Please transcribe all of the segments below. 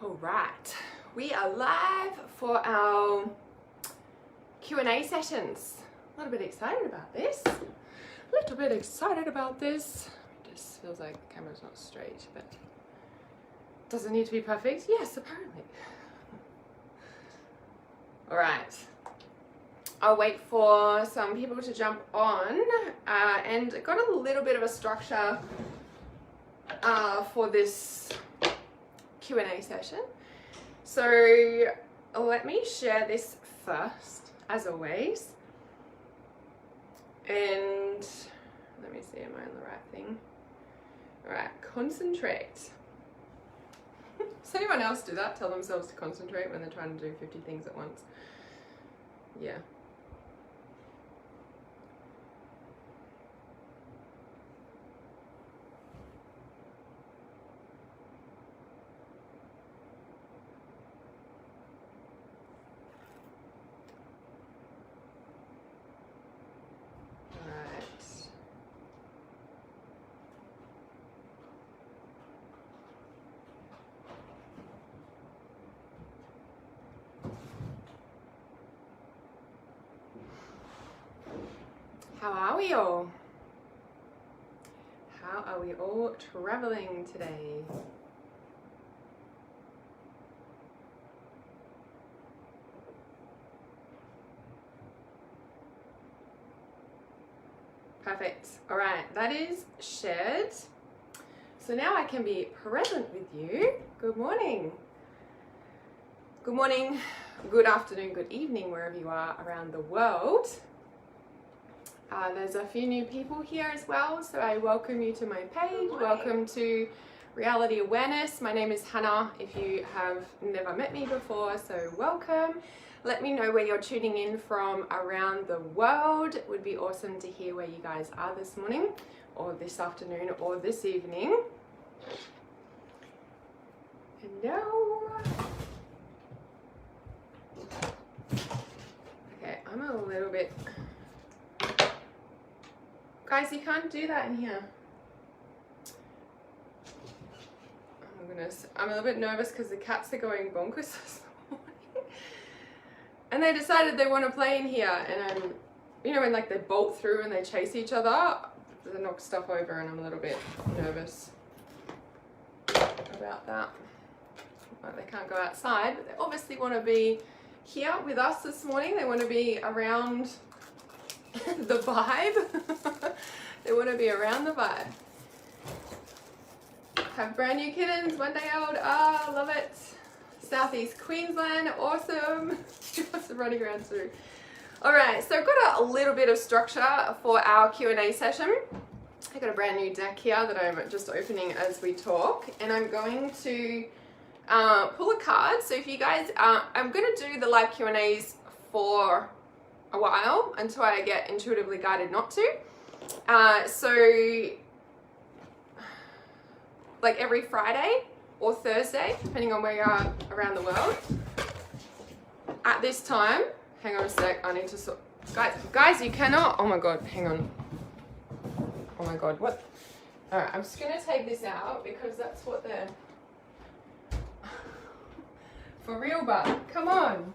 All right, we are live for our Q&A sessions. A little bit excited about this. It just feels like the camera's not straight, but does it need to be perfect? Yes, apparently. All right. I'll wait for some people to jump on, and got a little bit of a structure for this Q&A session. So let me share this first, as always. And let me see, am I on the right thing? All right, concentrate. Does anyone else do that? Tell themselves to concentrate when they're trying to do 50 things at once? Yeah. How are we all? How are we all traveling today? Perfect. All right, that is shared. So now I can be present with you. Good morning. Good morning, good afternoon, good evening, wherever you are around the world. There's a few new people here as well, so I welcome you to my page. Welcome to Reality Awareness. My name is Hannah, if you have never met me before, so welcome. Let me know where you're tuning in from around the world. It would be awesome to hear where you guys are this morning, or this afternoon, or this evening. Hello. Okay, I'm a little bit... Guys, you can't do that in here. Oh my goodness. I'm a little bit nervous because the cats are going bonkers this morning. And they decided they want to play in here. And I'm, you know, when like they bolt through and they chase each other, they knock stuff over, and I'm a little bit nervous about that. Like they can't go outside, but they obviously want to be here with us this morning. They want to be around the vibe. They want to be around the vibe. Have brand new kittens, 1 day old. Ah, love it. Southeast Queensland, awesome. Just running around too. All right, so I've got a little bit of structure for our Q&A session. I've got a brand new deck here that I'm just opening as we talk, and I'm going to pull a card. So if you guys, I'm going to do the live Q&As for a while until I get intuitively guided not to. So like every Friday or Thursday, depending on where you are around the world, at this time, hang on a sec, I need to sort, guys, you cannot, oh my God, hang on. Oh my God, what? All right, I'm just gonna take this out because that's what they're, for real, but come on.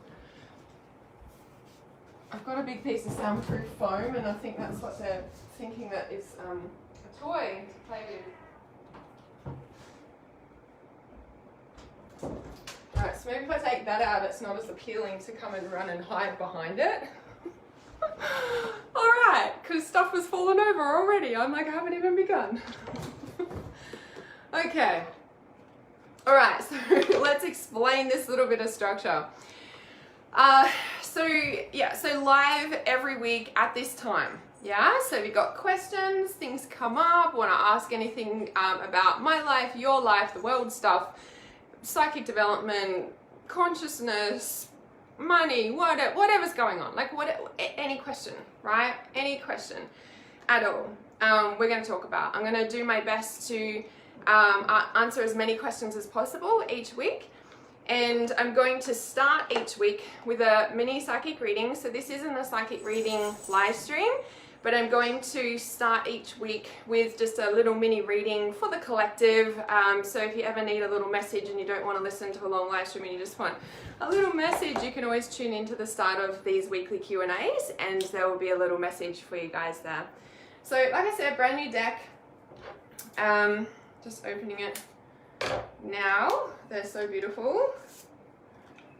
I've got a big piece of soundproof foam, and I think that's what they're thinking that is a toy to play with. Alright, so maybe if I take that out, it's not as appealing to come and run and hide behind it. Alright, because stuff was falling over already. I'm like, I haven't even begun. Okay. Alright, so let's explain this little bit of structure. So live every week at this time. Yeah, so if you've got questions, things come up, want to ask anything about my life, your life, the world stuff, psychic development, consciousness, money, whatever's going on, like any question, right? Any question at all, we're going to talk about. I'm going to do my best to answer as many questions as possible each week. And I'm going to start each week with a mini psychic reading. So this isn't a psychic reading live stream, but I'm going to start each week with just a little mini reading for the collective. So if you ever need a little message and you don't want to listen to a long live stream and you just want a little message, you can always tune into the start of these weekly Q&As, and there will be a little message for you guys there. So like I said, brand new deck. Just opening it now. They're so beautiful.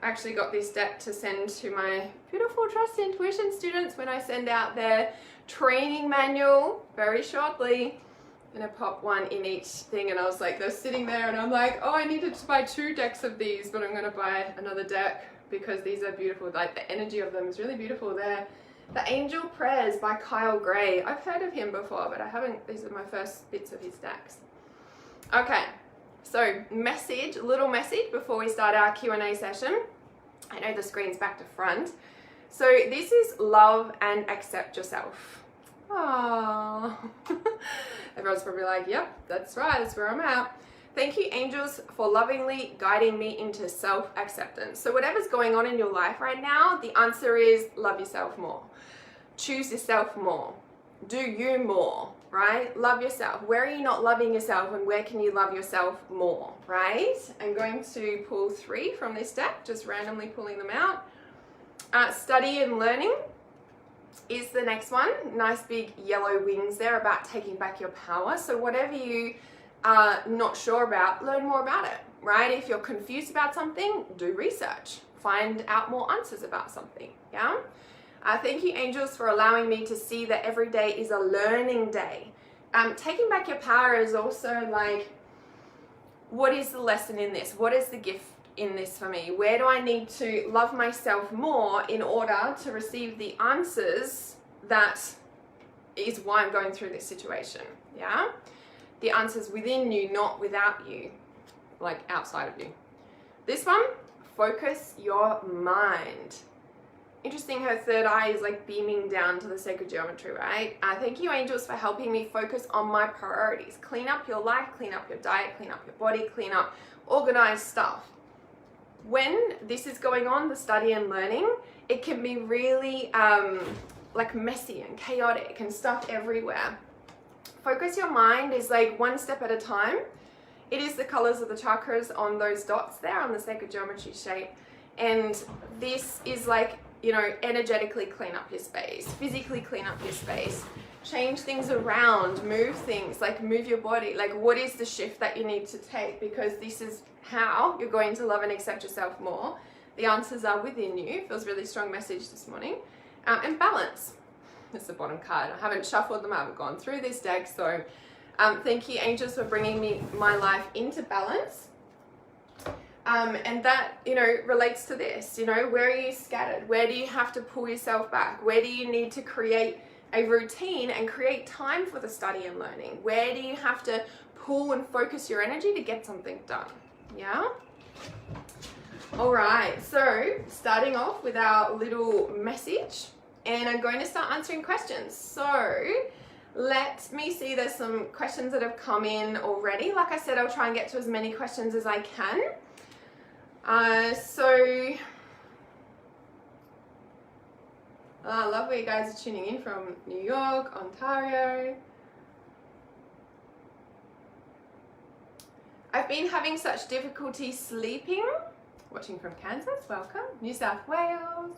I actually got this deck to send to my beautiful Trust Intuition students when I send out their training manual very shortly. I'm gonna pop one in each thing, and I was like, they're sitting there and I'm like, oh, I needed to buy 2 decks of these, but I'm gonna buy another deck because these are beautiful. Like, the energy of them is really beautiful. They're The Angel Prayers by Kyle Gray. I've heard of him before, but I haven't. These are my first bits of his decks. Okay, so little message before we start our Q&A session. I know the screen's back to front. So this is love and accept yourself. Aww. Everyone's probably like, yep, that's right, that's where I'm at. Thank you, angels, for lovingly guiding me into self-acceptance. So whatever's going on in your life right now, the answer is love yourself more. Choose yourself more. Do you more, right? Love yourself. Where are you not loving yourself, and where can you love yourself more, right? I'm going to pull 3 from this deck, just randomly pulling them out. Study and learning is the next one. Nice big yellow wings there, about taking back your power. So whatever you are not sure about, learn more about it, right? If you're confused about something, do research. Find out more answers about something, yeah? Thank you, angels, for allowing me to see that every day is a learning day. Taking back your power is also like, what is the lesson in this? What is the gift in this for me? Where do I need to love myself more in order to receive the answers that is why I'm going through this situation, yeah? The answers within you, not without you, like outside of you. This one, focus your mind. Interesting, her third eye is like beaming down to the sacred geometry, right? Thank you, angels, for helping me focus on my priorities. Clean up your life, clean up your diet, clean up your body, clean up organized stuff. When this is going on, the study and learning, it can be really like messy and chaotic and stuff everywhere. Focus your mind is like one step at a time. It is the colors of the chakras on those dots there on the sacred geometry shape. And this is like, you know, energetically clean up your space, physically clean up your space, change things around, move things, like move your body. Like, what is the shift that you need to take? Because this is how you're going to love and accept yourself more. The answers are within you. Feels really strong message this morning. And balance. That's the bottom card. I haven't shuffled them. I haven't gone through this deck. So thank you, angels, for bringing my life into balance. And that, you know, relates to this, you know, where are you scattered? Where do you have to pull yourself back? Where do you need to create a routine and create time for the study and learning? Where do you have to pull and focus your energy to get something done? Yeah? All right, so starting off with our little message, and I'm going to start answering questions. So let me see, there's some questions that have come in already. Like I said, I'll try and get to as many questions as I can. I love where you guys are tuning in from. New York, Ontario. I've been having such difficulty sleeping. Watching from Kansas, welcome. New South Wales.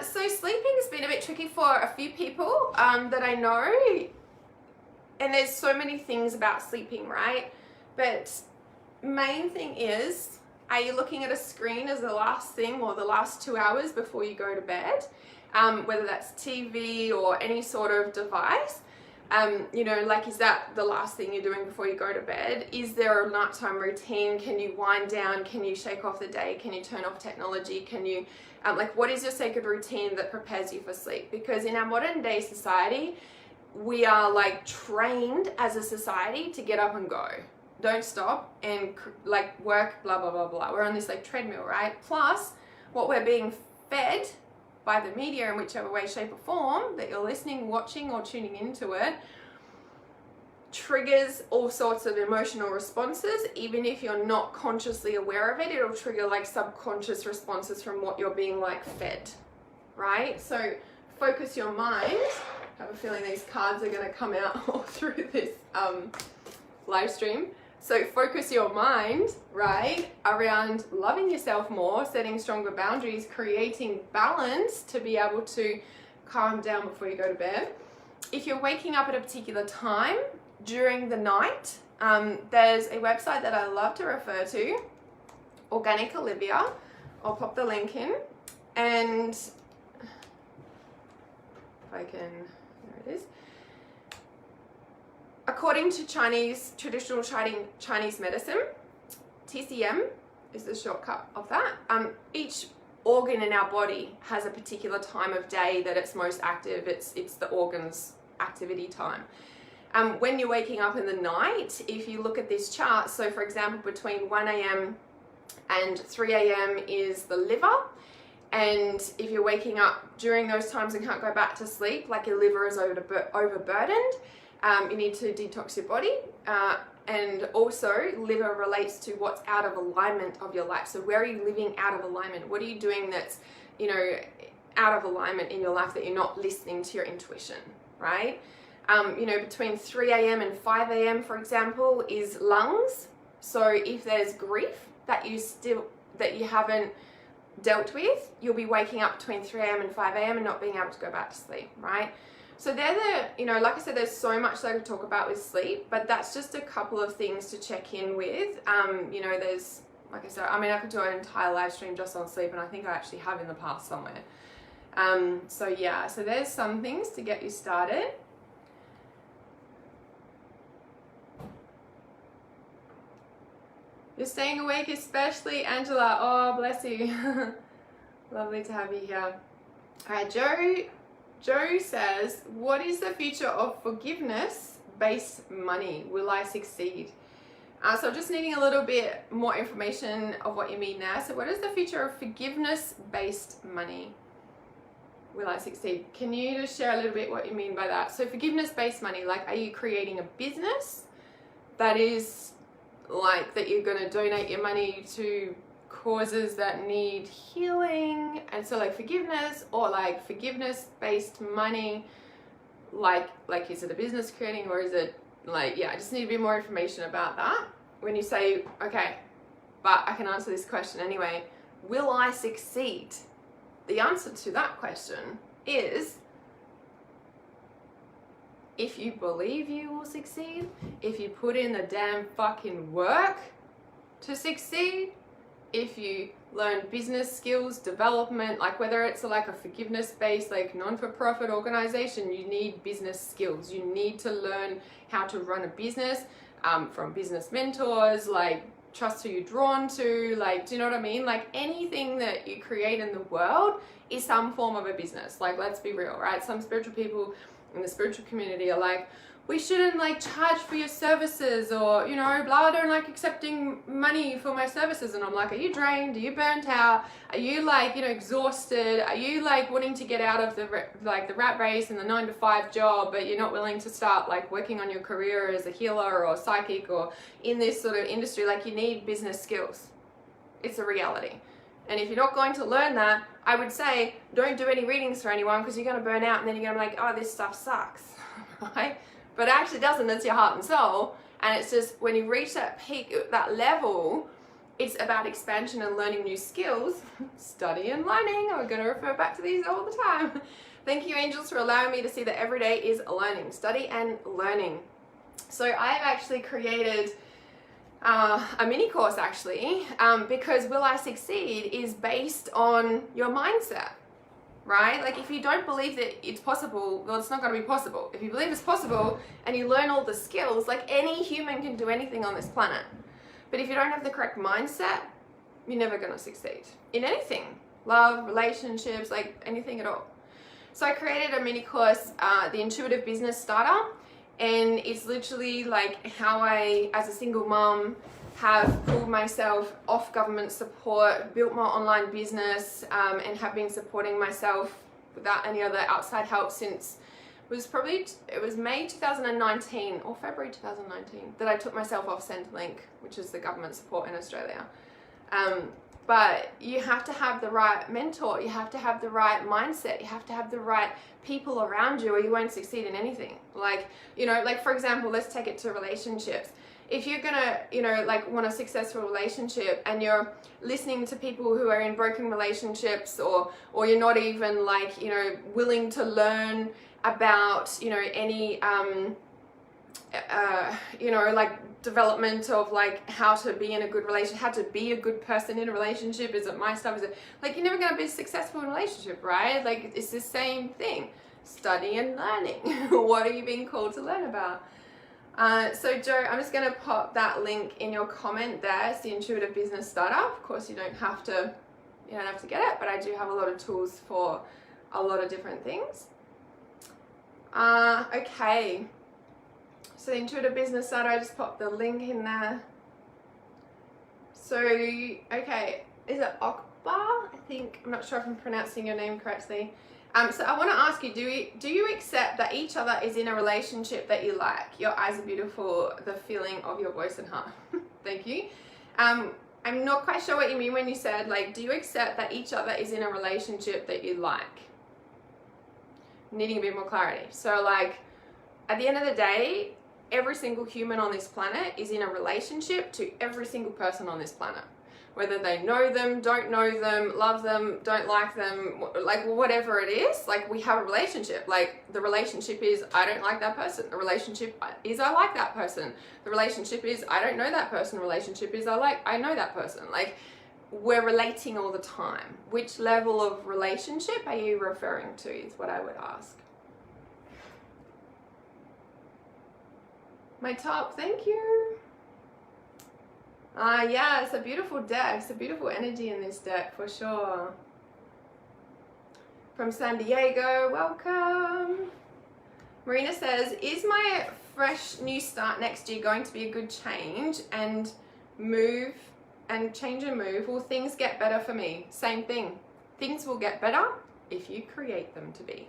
So sleeping has been a bit tricky for a few people that I know. And there's so many things about sleeping, right? But main thing is, are you looking at a screen as the last thing or the last 2 hours before you go to bed? Whether that's TV or any sort of device. You know, like, is that the last thing you're doing before you go to bed? Is there a nighttime routine? Can you wind down? Can you shake off the day? Can you turn off technology? Can you, like, what is your sacred routine that prepares you for sleep? Because in our modern day society, we are like trained as a society to get up and go. Don't stop and like work, blah, blah, blah, blah. We're on this like treadmill, right? Plus what we're being fed by the media in whichever way, shape or form that you're listening, watching or tuning into it, triggers all sorts of emotional responses. Even if you're not consciously aware of it, it'll trigger like subconscious responses from what you're being like fed, right? So focus your mind I have a feeling these cards are going to come out all through this live stream. So focus your mind, right, around loving yourself more, setting stronger boundaries, creating balance to be able to calm down before you go to bed. If you're waking up at a particular time during the night, there's a website that I love to refer to, Organic Olivia. I'll pop the link in, and if I can, there it is. According to traditional Chinese medicine, TCM is the shortcut of that. Each organ in our body has a particular time of day that it's most active. It's the organ's activity time. When you're waking up in the night, if you look at this chart, so for example, between 1 a.m. and 3 a.m. is the liver. And if you're waking up during those times and can't go back to sleep, like your liver is overburdened, you need to detox your body. And also, liver relates to what's out of alignment of your life. So where are you living out of alignment? What are you doing that's, out of alignment in your life, that you're not listening to your intuition, right? Between 3 a.m. and 5 a.m., for example, is lungs. So if there's grief that you haven't dealt with, you'll be waking up between 3 a.m. and 5 a.m. and not being able to go back to sleep, right? So they're like I said, there's so much that I could talk about with sleep, but that's just a couple of things to check in with. There's, like I said, I could do an entire live stream just on sleep, and I think I actually have in the past somewhere. So there's some things to get you started. You're staying awake, especially Angela. Oh, bless you. Lovely to have you here. All right, Joe says, what is the future of forgiveness-based money? Will I succeed? So I'm just needing a little bit more information of what you mean there. So what is the future of forgiveness-based money? Will I succeed? Can you just share a little bit what you mean by that? So forgiveness-based money, like, are you creating a business that is like that you're going to donate your money to causes that need healing, and so like forgiveness, or like forgiveness based money, like is it a business creating, or is it like, I just need a bit more information about that. When you say, okay, but I can answer this question anyway, will I succeed? The answer to that question is, if you believe you will succeed, if you put in the damn fucking work to succeed, if you learn business skills, development, like whether it's like a forgiveness-based, like non-for-profit organization, you need business skills. You need to learn how to run a business from business mentors, like trust who you're drawn to, like, do you know what I mean? Like anything that you create in the world is some form of a business. Like, let's be real, right? Some spiritual people in the spiritual community are like, we shouldn't like charge for your services, or blah, I don't like accepting money for my services. And I'm like, are you drained? Are you burnt out? Are you like exhausted? Are you like wanting to get out of the rat race and the 9-to-5 job, but you're not willing to start like working on your career as a healer or psychic or in this sort of industry? Like, you need business skills. It's a reality. And if you're not going to learn that, I would say don't do any readings for anyone, because you're going to burn out and then you're going to be like, oh, this stuff sucks, right? But it actually doesn't. It's your heart and soul. And it's just when you reach that peak, that level, it's about expansion and learning new skills. Study and learning. I'm going to refer back to these all the time. Thank you, angels, for allowing me to see that every day is learning. Study and learning. So I've actually created a mini course actually, because Will I Succeed is based on your mindset, right? Like, if you don't believe that it's possible, well, it's not going to be possible. If you believe it's possible and you learn all the skills, like any human can do anything on this planet. But if you don't have the correct mindset, you're never going to succeed in anything. Love, relationships, like anything at all. So I created a mini course, the Intuitive Business Starter. And it's literally like how I, as a single mom, have pulled myself off government support, built my online business, and have been supporting myself without any other outside help since it was May 2019 or February 2019 that I took myself off Centrelink, which is the government support in Australia. But you have to have the right mentor, you have to have the right mindset, you have to have the right people around you, or you won't succeed in anything. Like, you know, like for example, let's take it to relationships. If you're gonna, you know, like want a successful relationship and you're listening to people who are in broken relationships, or you're not even like, you know, willing to learn about, you know, any you know, like development of like how to be in a good relationship, how to be a good person in a relationship. Is it my stuff? Is it like, you're never going to be successful in a relationship, right? Like, it's the same thing. Study and learning. What are you being called to learn about? So Joe, I'm just going to pop that link in your comment there. It's the Intuitive Business Starter. Of course, you don't have to get it, but I do have a lot of tools for a lot of different things. Okay. So the Intuitive Business Starter, I just popped the link in there. So, okay, is it Akbar? I think, I'm not sure if I'm pronouncing your name correctly. So I want to ask you, do you accept that each other is in a relationship that you like? Your eyes are beautiful, the feeling of your voice and heart. Thank you. I'm not quite sure what you mean when you said, like, do you accept that each other is in a relationship that you like? Needing a bit more clarity. So, like, at the end of the day, every single human on this planet is in a relationship to every single person on this planet. Whether they know them, don't know them, love them, don't like them, like whatever it is, like we have a relationship. Like the relationship is, I don't like that person. The relationship is, I like that person. The relationship is, I don't know that person. The relationship is, I know that person. Like, we're relating all the time. Which level of relationship are you referring to is what I would ask. My top, thank you. Yeah, it's a beautiful deck. It's a beautiful energy in this deck for sure. From San Diego, welcome. Marina says, is my fresh new start next year going to be a good change and move and change and move? Will things get better for me? Same thing. Things will get better if you create them to be.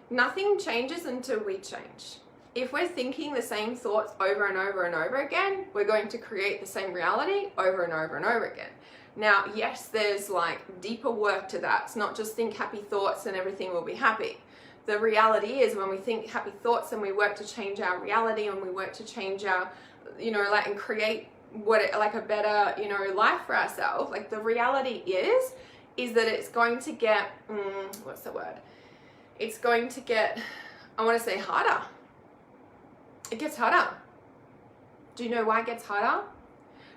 Nothing changes until we change. If we're thinking the same thoughts over and over and over again, we're going to create the same reality over and over and over again. Now, yes, there's like deeper work to that. It's not just think happy thoughts and everything will be happy. The reality is when we think happy thoughts and we work to change our reality and we work to change our, you know, like, and create like a better, you know, life for ourselves, like the reality is that it's going to get, what's the word? It's going to get, I want to say harder. It gets harder. Do you know why it gets harder?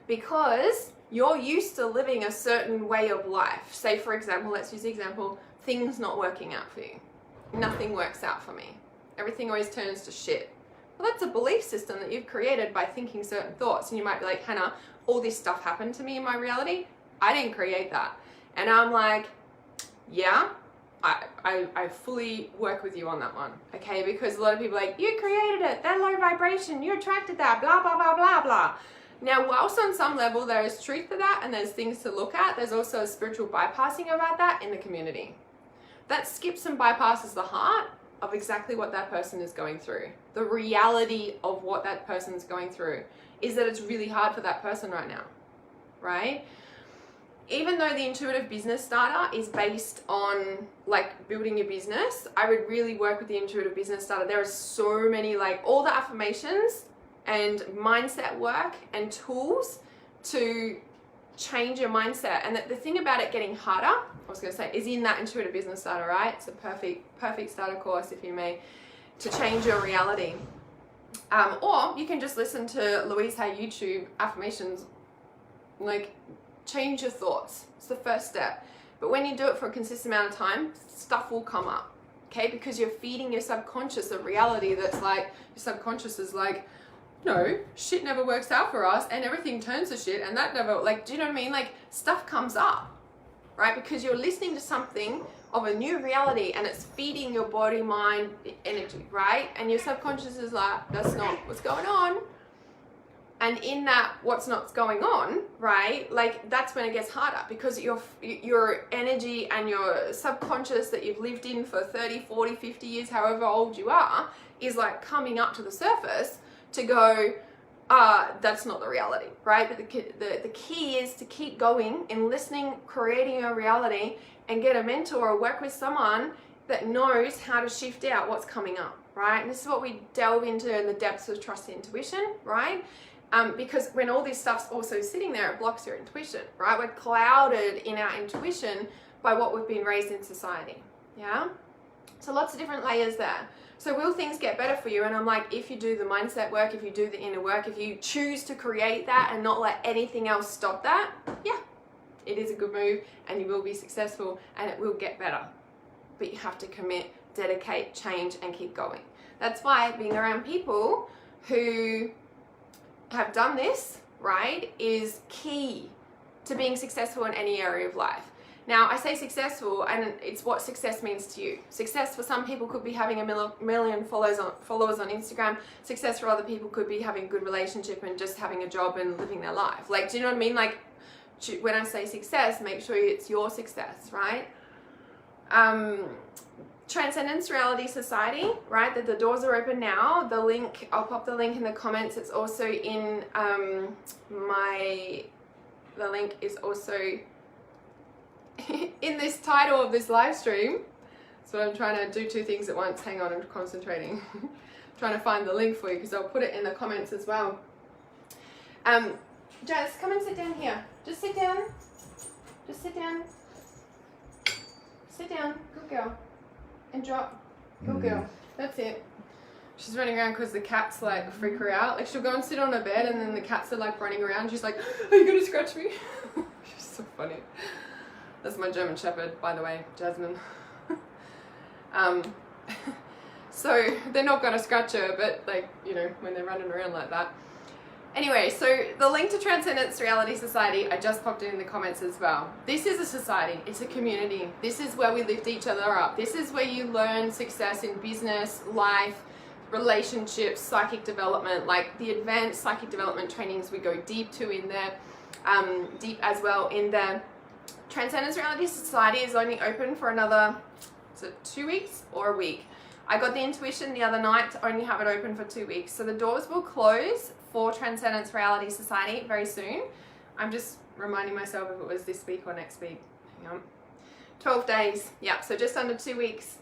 Because you're used to living a certain way of life. Say, for example, let's use the example, things not working out for you. Nothing works out for me. Everything always turns to shit. Well, that's a belief system that you've created by thinking certain thoughts. And you might be like, Hannah, all this stuff happened to me in my reality. I didn't create that. And I'm like, yeah, I fully work with you on that one, okay? Because a lot of people are like, you created it, they're low vibration, you attracted that, blah, blah, blah, blah, blah. Now, whilst on some level there is truth to that and there's things to look at, there's also a spiritual bypassing about that in the community. That skips and bypasses the heart of exactly what that person is going through. The reality of what that person is going through is that it's really hard for that person right now, right? Even though the Intuitive Business Starter is based on like building your business, I would really work with the Intuitive Business Starter. There are so many, like all the affirmations and mindset work and tools to change your mindset. And the thing about it getting harder, I was going to say, is in that Intuitive Business Starter, right? It's a perfect starter course, if you may, to change your reality. Or you can just listen to Louise Hay YouTube affirmations, like, change your thoughts. It's the first step. But when you do it for a consistent amount of time, stuff will come up, okay? Because you're feeding your subconscious a reality that's like, your subconscious is like, no, shit never works out for us and everything turns to shit and that never, like, do you know what I mean? Like, stuff comes up, right? Because you're listening to something of a new reality and it's feeding your body, mind, energy, right? And your subconscious is like, that's not what's going on. And in that, what's not going on, right? Like, that's when it gets harder because your energy and your subconscious that you've lived in for 30, 40, 50 years, however old you are, is like coming up to the surface to go, that's not the reality, right? But the key is to keep going in listening, creating a reality, and get a mentor or work with someone that knows how to shift out what's coming up, right? And this is what we delve into in the depths of trust and intuition, right? Because when all this stuff's also sitting there, it blocks your intuition, right? We're clouded in our intuition by what we've been raised in society, yeah? So lots of different layers there. So will things get better for you? And I'm like, if you do the mindset work, if you do the inner work, if you choose to create that and not let anything else stop that, yeah, it is a good move and you will be successful and it will get better. But you have to commit, dedicate, change, and keep going. That's why being around people who have done this, right, is key to being successful in any area of life. Now, I say successful, and it's what success means to you. Success for some people could be having a million followers on Instagram. Success for other people could be having a good relationship and just having a job and living their life. Like, do you know what I mean? Like, when I say success, make sure it's your success, right? Transcendence Reality Society, right? That the doors are open now. The link, I'll pop the link in the comments. It's also in the link is also in this title of this live stream. So I'm trying to do two things at once. Hang on, I'm concentrating. Trying to find the link for you because I'll put it in the comments as well. Jazz, come and sit down here. Just sit down. Just sit down. Sit down. Good girl. And drop. Good girl. That's it. She's running around because the cats like freak her out. Like she'll go and sit on her bed and then the cats are like running around. She's like, are you gonna scratch me? She's so funny. That's my German Shepherd, by the way, Jasmine. So they're not gonna scratch her, but like, you know, when they're running around like that. Anyway, so the link to Transcendence Reality Society, I just popped it in the comments as well. This is a society, it's a community. This is where we lift each other up. This is where you learn success in business, life, relationships, psychic development, like the advanced psychic development trainings we go deep to in there, deep as well in there. Transcendence Reality Society is only open for another, is it 2 weeks or a week? I got the intuition the other night to only have it open for 2 weeks. So the doors will close for Transcendence Reality Society very soon. I'm just reminding myself if it was this week or next week. Hang on. 12 days. Yeah, so just under 2 weeks.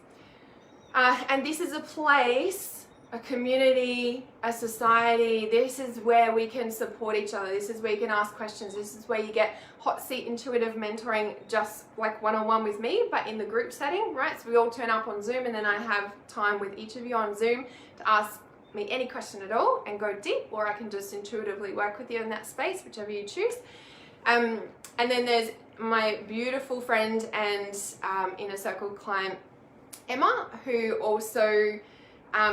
And this is a place, a community, a society. This is where we can support each other. This is where you can ask questions. This is where you get hot seat intuitive mentoring, just like one-on-one with me, but in the group setting, right? So we all turn up on Zoom and then I have time with each of you on Zoom to ask me any question at all and go deep, or I can just intuitively work with you in that space, whichever you choose. And then there's my beautiful friend and inner circle client, Emma, who also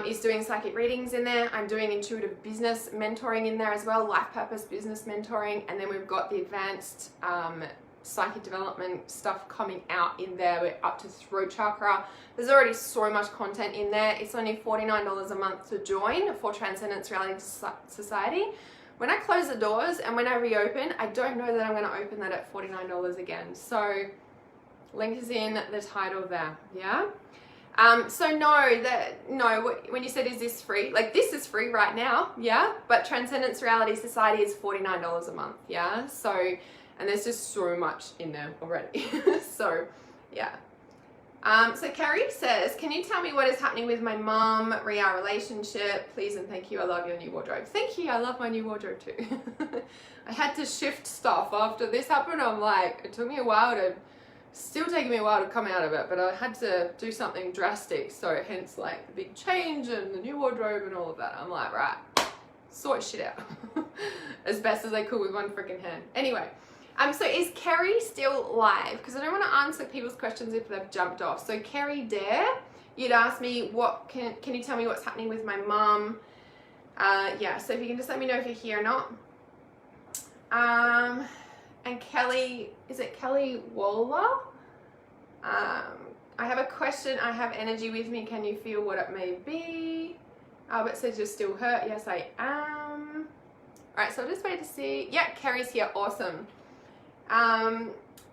is doing psychic readings in there. I'm doing intuitive business mentoring in there as well, life purpose business mentoring, and then we've got the advanced psychic development stuff coming out in there. We're up to throat chakra. There's already so much content in there. It's only $49 a month to join for Transcendence Reality Society. When I close the doors and when I reopen, I don't know that I'm going to open that at $49 again. So link is in the title there, yeah? So when you said, is this free? Like, this is free right now, yeah? But Transcendence Reality Society is $49 a month, yeah? So, and there's just so much in there already. So, yeah. So Carrie says, can you tell me what is happening with my mom, our relationship? Please and thank you. I love your new wardrobe. Thank you. I love my new wardrobe too. I had to shift stuff after this happened. I'm like, it took me a while to, still taking me a while to come out of it, but I had to do something drastic. So hence like the big change and the new wardrobe and all of that. I'm like, right, sort shit out as best as I could with one freaking hand. Anyway. So is Kerry still live? Because I don't want to answer people's questions if they've jumped off. So Kerry Dare, you'd ask me, what can you tell me what's happening with my mum? Yeah, so if you can just let me know if you're here or not. And Kelly, is it Kelly Waller? I have a question. I have energy with me. Can you feel what it may be? Albert says you're still hurt. Yes, I am. All right, so I'll just wait to see. Yeah, Kerry's here. Awesome.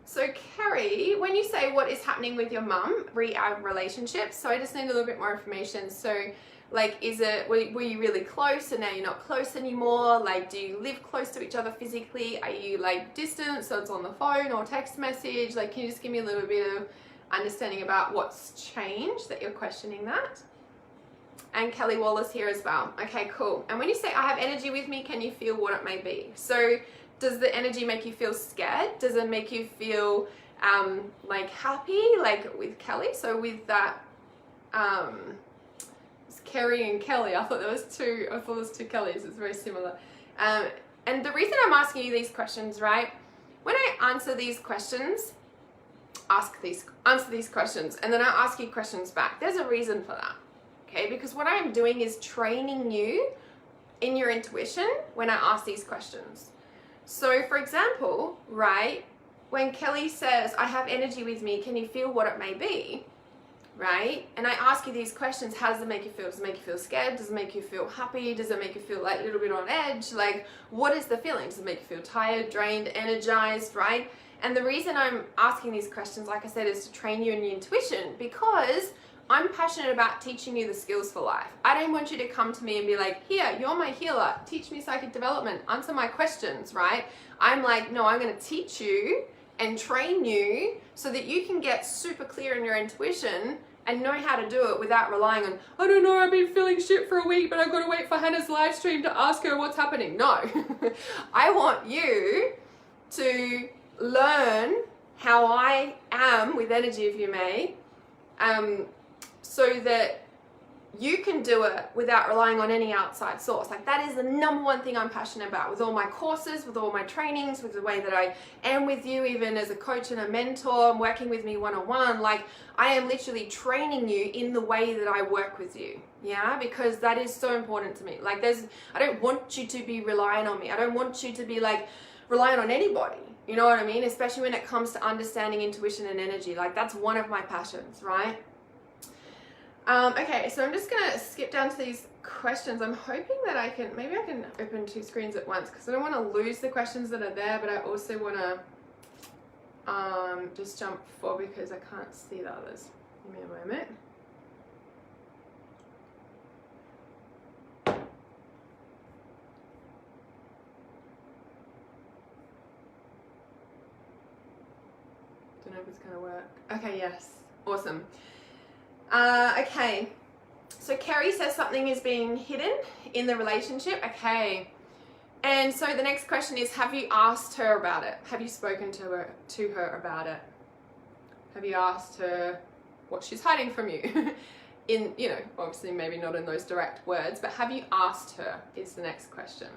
So Kerry, when you say what is happening with your mum, our relationship, so I just need a little bit more information. So Like, were you really close and now you're not close anymore? Like, do you live close to each other physically? Are you like distant, so it's on the phone or text message? Like, can you just give me a little bit of understanding about what's changed that you're questioning that? And Kelly Wallace here as well. Okay, cool. And when you say I have energy with me, can you feel what it may be? So does the energy make you feel scared? Does it make you feel like happy, like with Kelly? So with that, it's Kerry and Kelly. I thought there was two Kellys. It's very similar. And the reason I'm asking you these questions, right? When I answer these questions, answer these questions, and then I ask you questions back. There's a reason for that. Okay, because what I'm doing is training you in your intuition when I ask these questions. So for example, right, when Kelly says, I have energy with me, can you feel what it may be? Right? And I ask you these questions, how does it make you feel? Does it make you feel scared? Does it make you feel happy? Does it make you feel like a little bit on edge? Like, what is the feeling? Does it make you feel tired, drained, energized, right? And the reason I'm asking these questions, like I said, is to train you in your intuition, because I'm passionate about teaching you the skills for life. I don't want you to come to me and be like, here, you're my healer, teach me psychic development, answer my questions, right? I'm like, no, I'm going to teach you and train you so that you can get super clear in your intuition and know how to do it without relying on, I don't know, I've been feeling shit for a week, but I've got to wait for Hannah's live stream to ask her what's happening. No, I want you to learn how I am with energy, if you may, so that you can do it without relying on any outside source. Like, that is the number one thing I'm passionate about with all my courses, with all my trainings, with the way that I am with you, even as a coach and a mentor, working with me one-on-one. Like, I am literally training you in the way that I work with you. Yeah, because that is so important to me. Like, I don't want you to be relying on me. I don't want you to be like relying on anybody. You know what I mean? Especially when it comes to understanding intuition and energy. Like, that's one of my passions, right? Okay, so I'm just gonna skip down to these questions. I'm hoping that maybe I can open two screens at once, because I don't want to lose the questions that are there, but I also want to just jump forward because I can't see the others. Give me a moment. Don't know if it's gonna work. Okay, yes, awesome. Okay, so Kerry says something is being hidden in the relationship. Okay, and so the next question is, have you asked her about it? Have you spoken to her about it? Have you asked her what she's hiding from you? In, you know, obviously maybe not in those direct words, but have you asked her is the next question.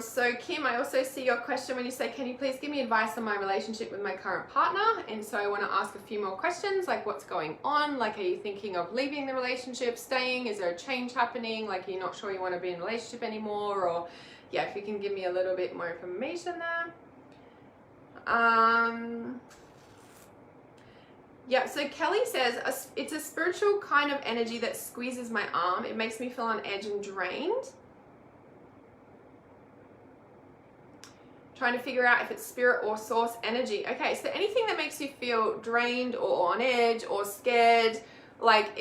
So Kim, I also see your question when you say, can you please give me advice on my relationship with my current partner? And so I want to ask a few more questions, like what's going on? Like, are you thinking of leaving the relationship, staying? Is there a change happening? Like, are you not sure you want to be in a relationship anymore? Or yeah, if you can give me a little bit more information there. Yeah, so Kelly says, it's a spiritual kind of energy that squeezes my arm. It makes me feel on edge and drained. Trying to figure out if it's spirit or source energy. Okay, so anything that makes you feel drained or on edge or scared, like,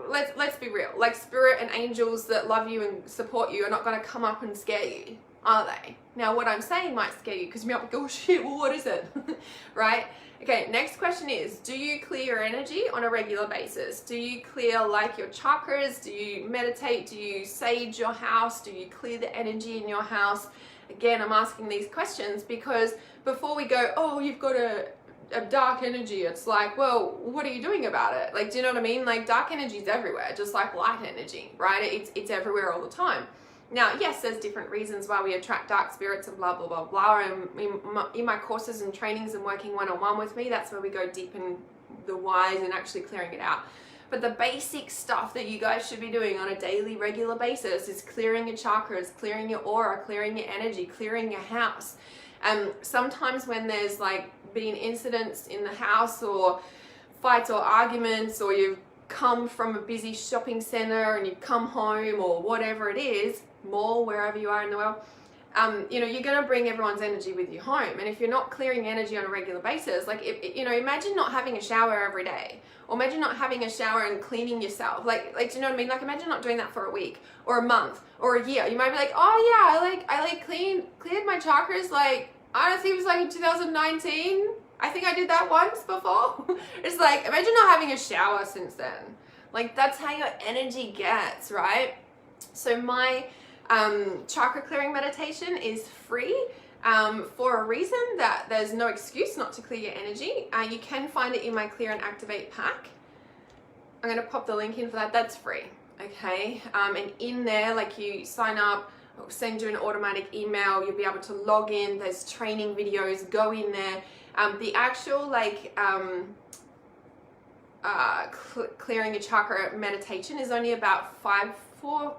let's be real. Like, spirit and angels that love you and support you are not going to come up and scare you, are they? Now, what I'm saying might scare you because you might be like, oh shit, well, what is it? Right? Okay, next question is, do you clear your energy on a regular basis? Do you clear like your chakras? Do you meditate? Do you sage your house? Do you clear the energy in your house? Again, I'm asking these questions because before we go, oh, you've got a dark energy, it's like, well, what are you doing about it? Like, do you know what I mean? Like, dark energy is everywhere, just like light energy, right? It's everywhere all the time. Now, yes, there's different reasons why we attract dark spirits and blah, blah, blah, blah. And in my courses and trainings and working one-on-one with me, that's where we go deep in the whys and actually clearing it out. But the basic stuff that you guys should be doing on a daily, regular basis is clearing your chakras, clearing your aura, clearing your energy, clearing your house. Sometimes when there's like been incidents in the house or fights or arguments, or you've come from a busy shopping center and you've come home or whatever it is, mall, wherever you are in the world, you know, you're going to bring everyone's energy with you home. And if you're not clearing energy on a regular basis, like, you know, imagine not having a shower every day, or imagine not having a shower and cleaning yourself. Like, do you know what I mean? Like, imagine not doing that for a week or a month or a year. You might be like, oh yeah, I cleared my chakras. Like, I don't think it was like in 2019. I think I did that once before. It's like, imagine not having a shower since then. Like, that's how your energy gets, right? So my chakra clearing meditation is free for a reason, that there's no excuse not to clear your energy. You can find it in my Clear and Activate pack. I'm going to pop the link in for that. That's free. Okay. And in there, like, you sign up, I'll send you an automatic email. You'll be able to log in. There's training videos. Go in there. The actual, like, clearing your chakra meditation is only about 5 or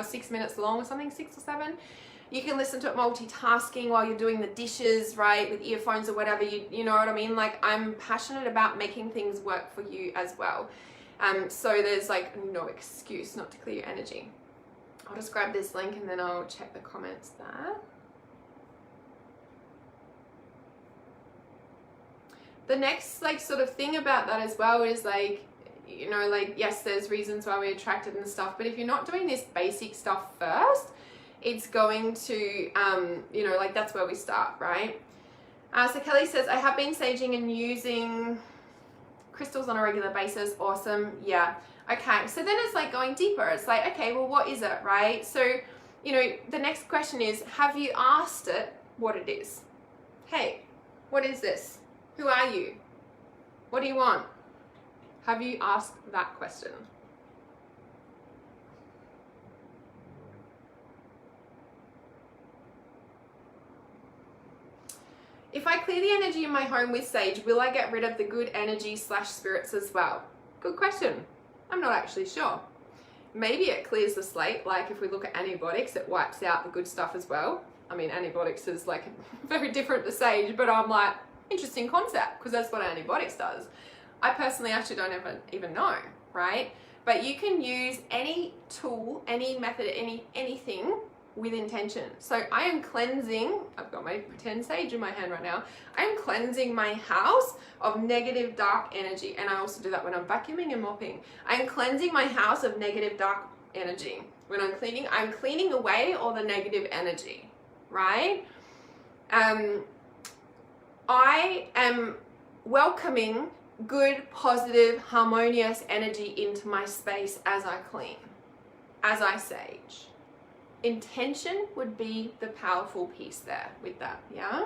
6 minutes long or something, 6 or 7. You can listen to it multitasking while you're doing the dishes, right, with earphones or whatever, you know what I mean? Like, I'm passionate about making things work for you as well. So there's, like, no excuse not to clear your energy. I'll just grab this link and then I'll check the comments there. The next, like, sort of thing about that as well is, like, you know, like, yes, there's reasons why we're attracted and stuff, but if you're not doing this basic stuff first, it's going to, you know, like, that's where we start, right? So Kelly says, I have been saging and using crystals on a regular basis. Awesome. Yeah. Okay. So then it's like going deeper. It's like, okay, well, what is it, right? So, you know, the next question is, have you asked it what it is? Hey, what is this? Who are you? What do you want? Have you asked that question? If I clear the energy in my home with sage, will I get rid of the good energy / spirits as well? Good question. I'm not actually sure. Maybe it clears the slate. Like, if we look at antibiotics, it wipes out the good stuff as well. I mean, antibiotics is, like, very different to sage, but I'm like, interesting concept, because that's what antibiotics does. I personally actually don't even know, right? But you can use any tool, any method, anything with intention. So I am cleansing, I've got my pretend sage in my hand right now. I am cleansing my house of negative dark energy. And I also do that when I'm vacuuming and mopping. I am cleansing my house of negative dark energy. When I'm cleaning away all the negative energy, right? I am welcoming good, positive, harmonious energy into my space as I clean, as I sage. Intention would be the powerful piece there with that, yeah?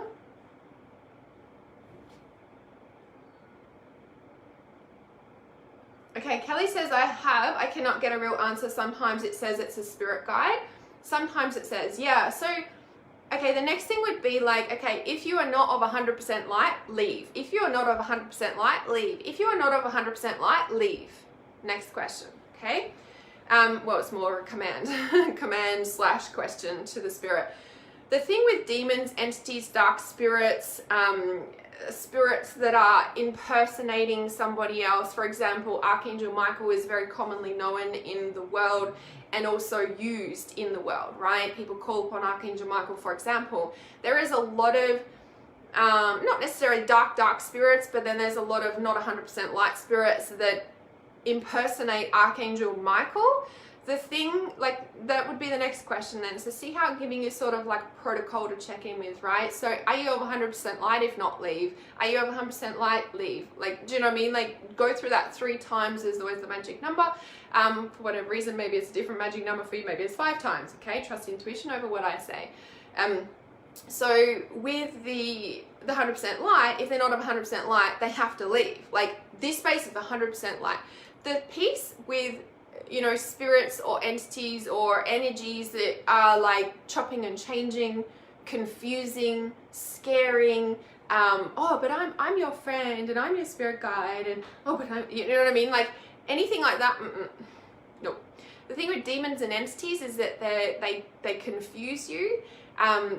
Okay, Kelly says, I cannot get a real answer. Sometimes it says it's a spirit guide. Sometimes it says, yeah. So, okay, the next thing would be like, okay, if you are not of 100% light, leave. If you are not of 100% light, leave. If you are not of 100% light, leave. Next question, okay? Well, it's more a command, command/question to the spirit. The thing with demons, entities, dark spirits, spirits that are impersonating somebody else, for example, Archangel Michael is very commonly known in the world and also used in the world, right? People call upon Archangel Michael, for example. There is a lot of, not necessarily dark spirits, but then there's a lot of not 100% light spirits that impersonate Archangel Michael. The thing, like, that would be the next question then. So see how I'm giving you sort of like a protocol to check in with, right? So are you of 100% light? If not, leave. Are you of 100% light? Leave. Like, do you know what I mean? Like, go through that 3 times is always the magic number. For whatever reason, maybe it's a different magic number for you. Maybe it's 5 times, okay? Trust intuition over what I say. So with the 100% light, if they're not of 100% light, they have to leave. Like, this space is 100% light. The piece with, you know, spirits or entities or energies that are like chopping and changing, confusing, scaring, oh, but I'm your friend and I'm your spirit guide, and oh, but you know what I mean? Like, anything like that, no. The thing with demons and entities is that they confuse you,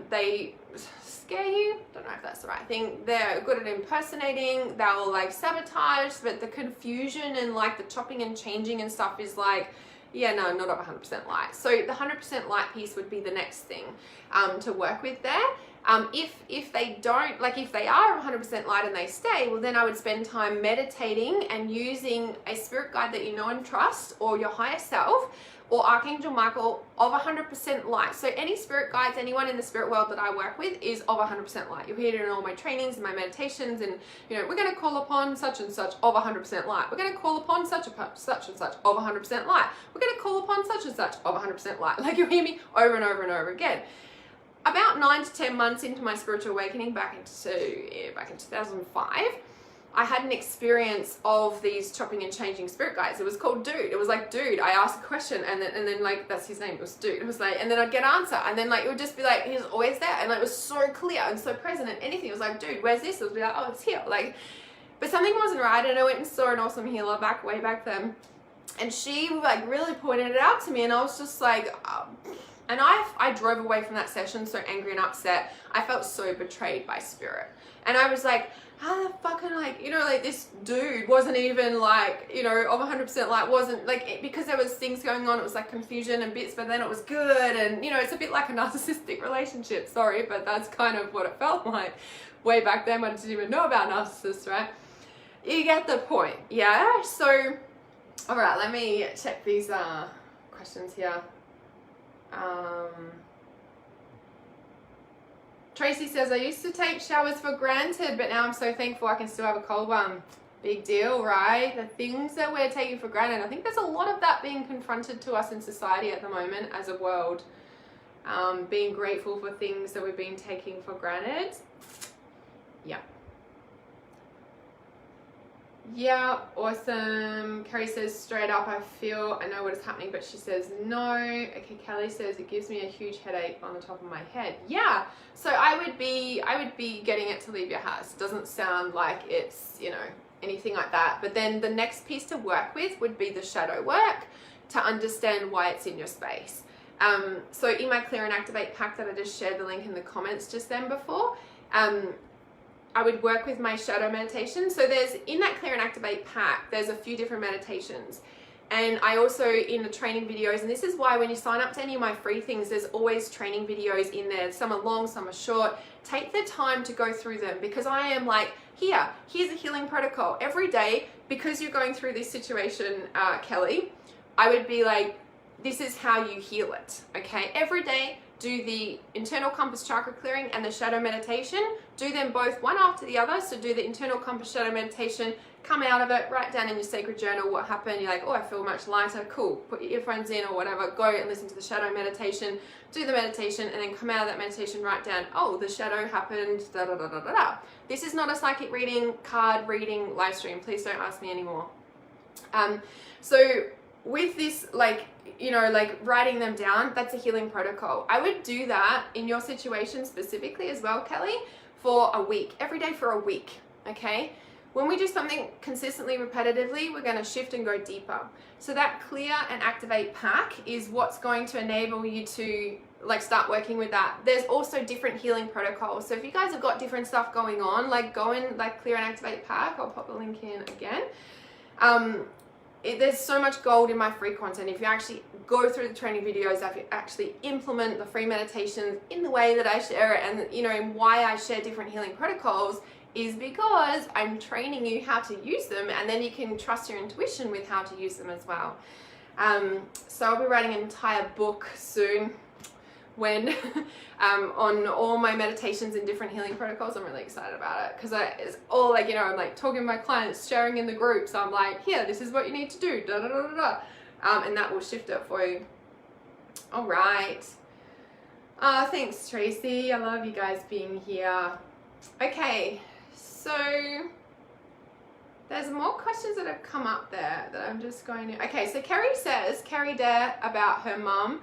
they scare you. Don't know if that's the right thing. They're good at impersonating. They'll like sabotage, but the confusion and like the chopping and changing and stuff is like, Yeah, no, not of 100% light. So the 100% light piece would be the next thing to work with there. If they don't, like if they are 100% light and they stay, well then I would spend time meditating and using a spirit guide that you know and trust, or your higher self, or Archangel Michael of 100% light. So any spirit guides, anyone in the spirit world that I work with is of 100% light. You'll hear it in all my trainings and my meditations, and you know, we're going to call upon such and such of 100% light. We're going to call upon such and such of 100% light. We're going to call upon such and such of 100% light. Like you'll hear me over and over and over again. About 9 to 10 months into my spiritual awakening back in 2005, I had an experience of these chopping and changing spirit guides. It was called Dude. It was like, Dude, I asked a question and then like, that's his name, it was Dude. It was like, and then I'd get an answer, and then like, it would just be like, he was always there, and like, it was so clear and so present, and anything, it was like, Dude, where's this? It would be like, oh, it's here. Like, but something wasn't right, and I went and saw an awesome healer way back then, and she like really pointed it out to me, and I was just like, and I drove away from that session so angry and upset. I felt so betrayed by spirit. And I was like, how the fucking, like, you know, like this dude wasn't even like, you know, of 100% light, wasn't like, because there was things going on, it was like confusion and bits, but then it was good. And, you know, it's a bit like a narcissistic relationship, sorry, but that's kind of what it felt like way back then when I didn't even know about narcissists, right? You get the point, yeah? So, all right, let me check these questions here. Tracy says, I used to take showers for granted, but now I'm so thankful I can still have a cold one. Big deal, right? The things that we're taking for granted. I think there's a lot of that being confronted to us in society at the moment as a world. Being grateful for things that we've been taking for granted. Yeah. Yeah, awesome. Carrie says, straight up, I know what is happening, but she says no. Okay, Kelly says, it gives me a huge headache on the top of my head. Yeah, so I would be getting it to leave your house. Doesn't sound like it's, you know, anything like that. But then the next piece to work with would be the shadow work to understand why it's in your space. So in my Clear and Activate pack that I just shared the link in the comments just then before, I would work with my shadow meditation. So there's, in that Clear and Activate pack, there's a few different meditations. And I also, in the training videos, and this is why when you sign up to any of my free things, there's always training videos in there. Some are long, some are short. Take the time to go through them, because I am like, here's a healing protocol. Every day, because you're going through this situation, Kelly, I would be like, this is how you heal it, okay? Every day, do the internal compass chakra clearing and the shadow meditation. Do them both one after the other. So do the internal compass shadow meditation, come out of it, write down in your sacred journal what happened. You're like, oh, I feel much lighter. Cool. Put your earphones in or whatever. Go and listen to the shadow meditation. Do the meditation, and then come out of that meditation, write down, oh, the shadow happened, da da da da da da. This is not a psychic reading, card reading, live stream. Please don't ask me anymore. So with this, like, you know, like writing them down, that's a healing protocol. I would do that in your situation specifically as well, Kelly, for a week, every day for a week, okay? When we do something consistently, repetitively, we're gonna shift and go deeper. So that Clear and Activate pack is what's going to enable you to like start working with that. There's also different healing protocols. So if you guys have got different stuff going on, like go in like Clear and Activate pack, I'll pop the link in again. There's so much gold in my free content. If you actually go through the training videos, if you actually implement the free meditations in the way that I share it, and you know, and why I share different healing protocols is because I'm training you how to use them, and then you can trust your intuition with how to use them as well. So I'll be writing an entire book soon when on all my meditations and different healing protocols. I'm really excited about it, because it's all like, you know, I'm like talking to my clients, sharing in the groups. I'm like, here, this is what you need to do, da da da da da, and that will shift it for you. All right. Thanks, Tracy. I love you guys being here. Okay, so there's more questions that have come up there that I'm just going to. Okay, so Carrie says, Carrie Dare, about her mum.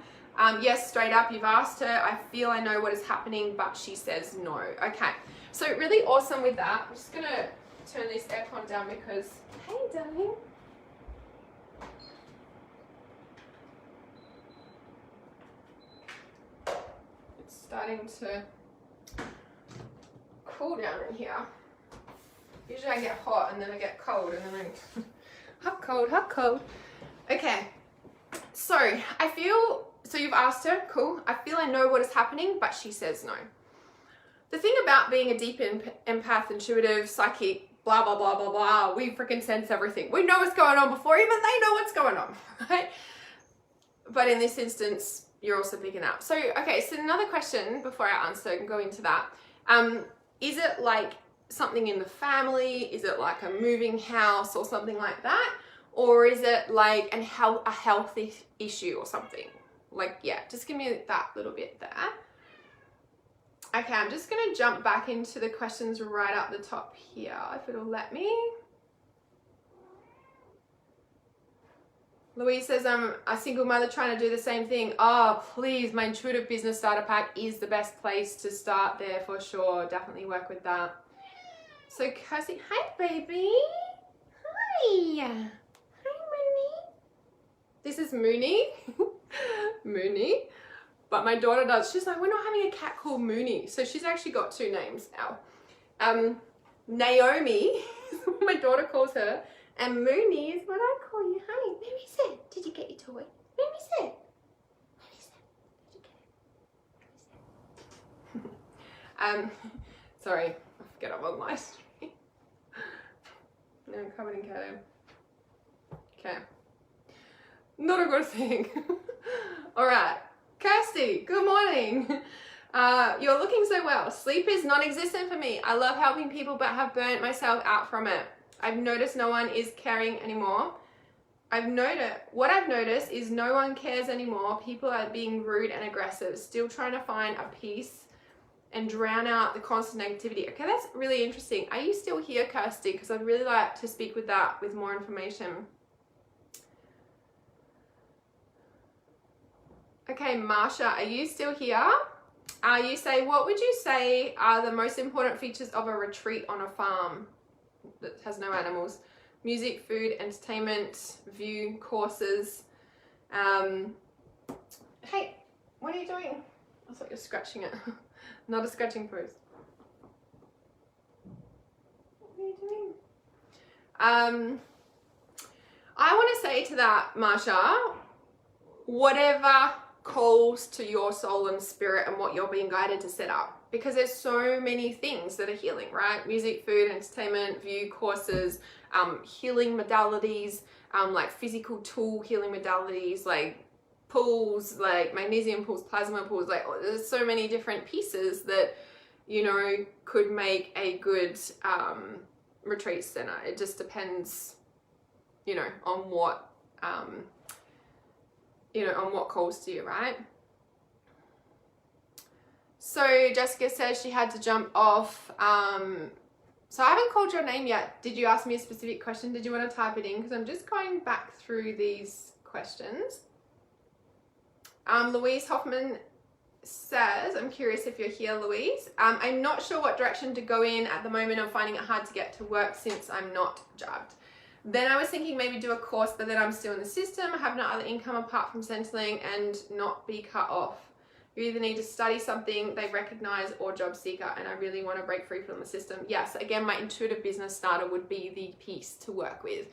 Yes, straight up, you've asked her, I feel I know what is happening, but she says no. Okay, so really awesome with that. I'm just going to turn this aircon down because, hey, darling. It's starting to cool down in here. Usually I get hot and then I get cold and then I hot, cold, hot, cold. Okay. So I feel, so you've asked her, cool. I feel I know what is happening, but she says no. The thing about being a deep empath, intuitive, psychic, blah, blah, blah, blah, blah, we freaking sense everything. We know what's going on before even they know what's going on, right? But in this instance, you're also picking up. So, okay, so another question before I answer and go into that. Is it like something in the family? Is it like a moving house or something like that? Or is it like a health issue or something? Like, yeah, just give me that little bit there. Okay, I'm just going to jump back into the questions right up the top here, if it'll let me. Louise says, I'm a single mother trying to do the same thing. Oh, please, my intuitive business starter pack is the best place to start there for sure. Definitely work with that. So, Kirsty, hi, baby. Hi. Hi, Mooney. This is Mooney. Mooney. But my daughter does. She's like, we're not having a cat called Mooney. So she's actually got two names now. Naomi, my daughter calls her. And Mooney is what I call you, honey. Mary said, did you get your toy? Mary said. Mary said, did you get it? Sorry, I forget I'm on live stream. No, I'm covered in cat hair. Okay. Not a good thing. All right. Kirsty, good morning. You're looking so well. Sleep is non-existent for me. I love helping people, but have burnt myself out from it. I've noticed no one is caring anymore. What I've noticed is no one cares anymore. People are being rude and aggressive, still trying to find a peace and drown out the constant negativity. Okay, that's really interesting. Are you still here, Kirsty? Because I'd really like to speak with that with more information. Okay, Marsha, are you still here? You say, what would you say are the most important features of a retreat on a farm that has no animals? Music, food, entertainment, view, courses. Hey, what are you doing? I thought you were scratching it. Not a scratching pose. What are you doing? I want to say to that, Marsha, whatever calls to your soul and spirit and what you're being guided to set up, because there's so many things that are healing, right? Music, food, entertainment, view, courses, healing modalities, like physical tool healing modalities, like pools, like magnesium pools, plasma pools, like there's so many different pieces that, you know, could make a good retreat center. It just depends, you know, on what on what calls to you, right? So Jessica says she had to jump off. So I haven't called your name yet. Did you ask me a specific question? Did you want to type it in? Because I'm just going back through these questions. Louise Hoffman says, I'm curious if you're here, Louise. I'm not sure what direction to go in at the moment. I'm finding it hard to get to work since I'm not jabbed. Then I was thinking maybe do a course, but then I'm still in the system. I have no other income apart from Centrelink and not be cut off. You either need to study something they recognize or job seeker, and I really want to break free from the system. Yes, again, my intuitive business starter would be the piece to work with.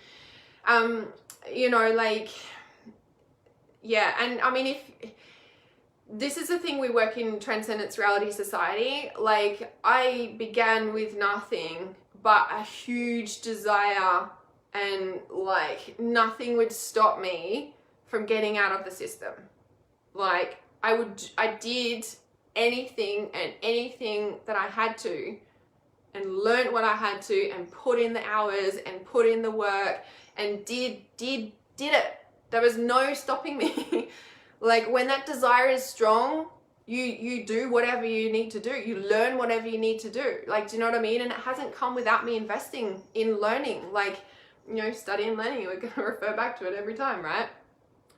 You know, like, yeah, and I mean, if this is the thing, we work in Transcendence Reality Society. Like, I began with nothing but a huge desire, and like nothing would stop me from getting out of the system. Like I did anything and anything that I had to, and learned what I had to, and put in the hours and put in the work and did it. There was no stopping me. Like when that desire is strong, you do whatever you need to do. You learn whatever you need to do. Like, do you know what I mean? And it hasn't come without me investing in learning. Like, you know, study and learning, we're going to refer back to it every time, right?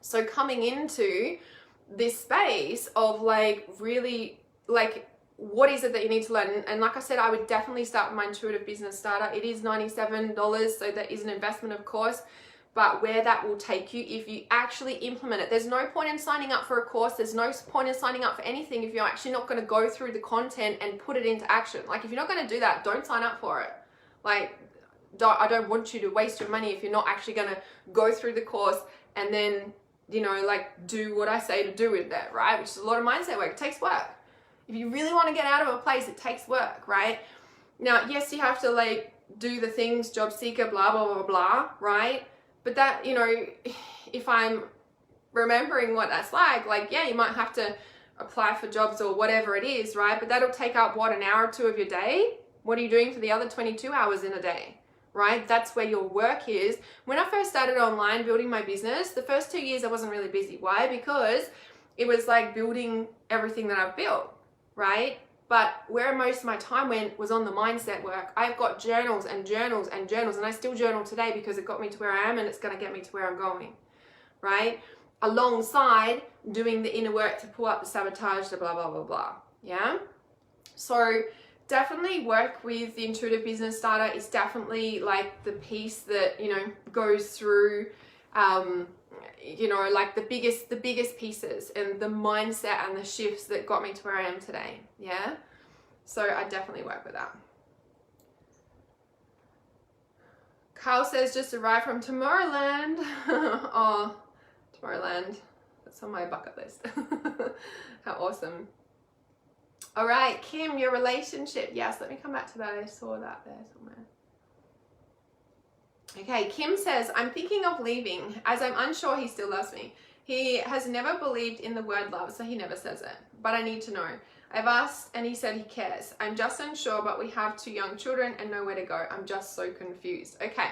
So coming into this space of like really like, what is it that you need to learn? And like I said, I would definitely start with my intuitive business starter. It is $97, so that is an investment, of course, but where that will take you if you actually implement it. There's no point in signing up for a course. There's no point in signing up for anything if you're actually not going to go through the content and put it into action. Like if you're not going to do that, don't sign up for it. Like, I don't want you to waste your money if you're not actually going to go through the course and then you know, like do what I say to do with that, right? Which is a lot of mindset work. It takes work. If you really want to get out of a place, it takes work, right? Now, yes, you have to like do the things, job seeker, blah, blah, blah, blah, right? But that, you know, if I'm remembering what that's like, yeah, you might have to apply for jobs or whatever it is, right? But that'll take up, what, an hour or two of your day? What are you doing for the other 22 hours in a day, right? That's where your work is. When I first started online building my business, the first 2 years I wasn't really busy. Why? Because it was like building everything that I've built, right? But where most of my time went was on the mindset work. I've got journals and journals and journals, and I still journal today because it got me to where I am and it's going to get me to where I'm going, right? Alongside doing the inner work to pull up the sabotage, the blah, blah, blah, blah, yeah? So definitely work with the Intuitive Business Starter. It's definitely like the piece that, you know, goes through, you know, like the biggest pieces and the mindset and the shifts that got me to where I am today. Yeah. So I definitely work with that. Carl says just arrived from Tomorrowland. Oh, Tomorrowland. That's on my bucket list. How awesome. All right, Kim, your relationship. Yes, let me come back to that. I saw that there somewhere. Okay, Kim says, I'm thinking of leaving as I'm unsure he still loves me. He has never believed in the word love, so he never says it. But I need to know. I've asked and he said he cares. I'm just unsure, but we have 2 young children and nowhere to go. I'm just so confused. Okay,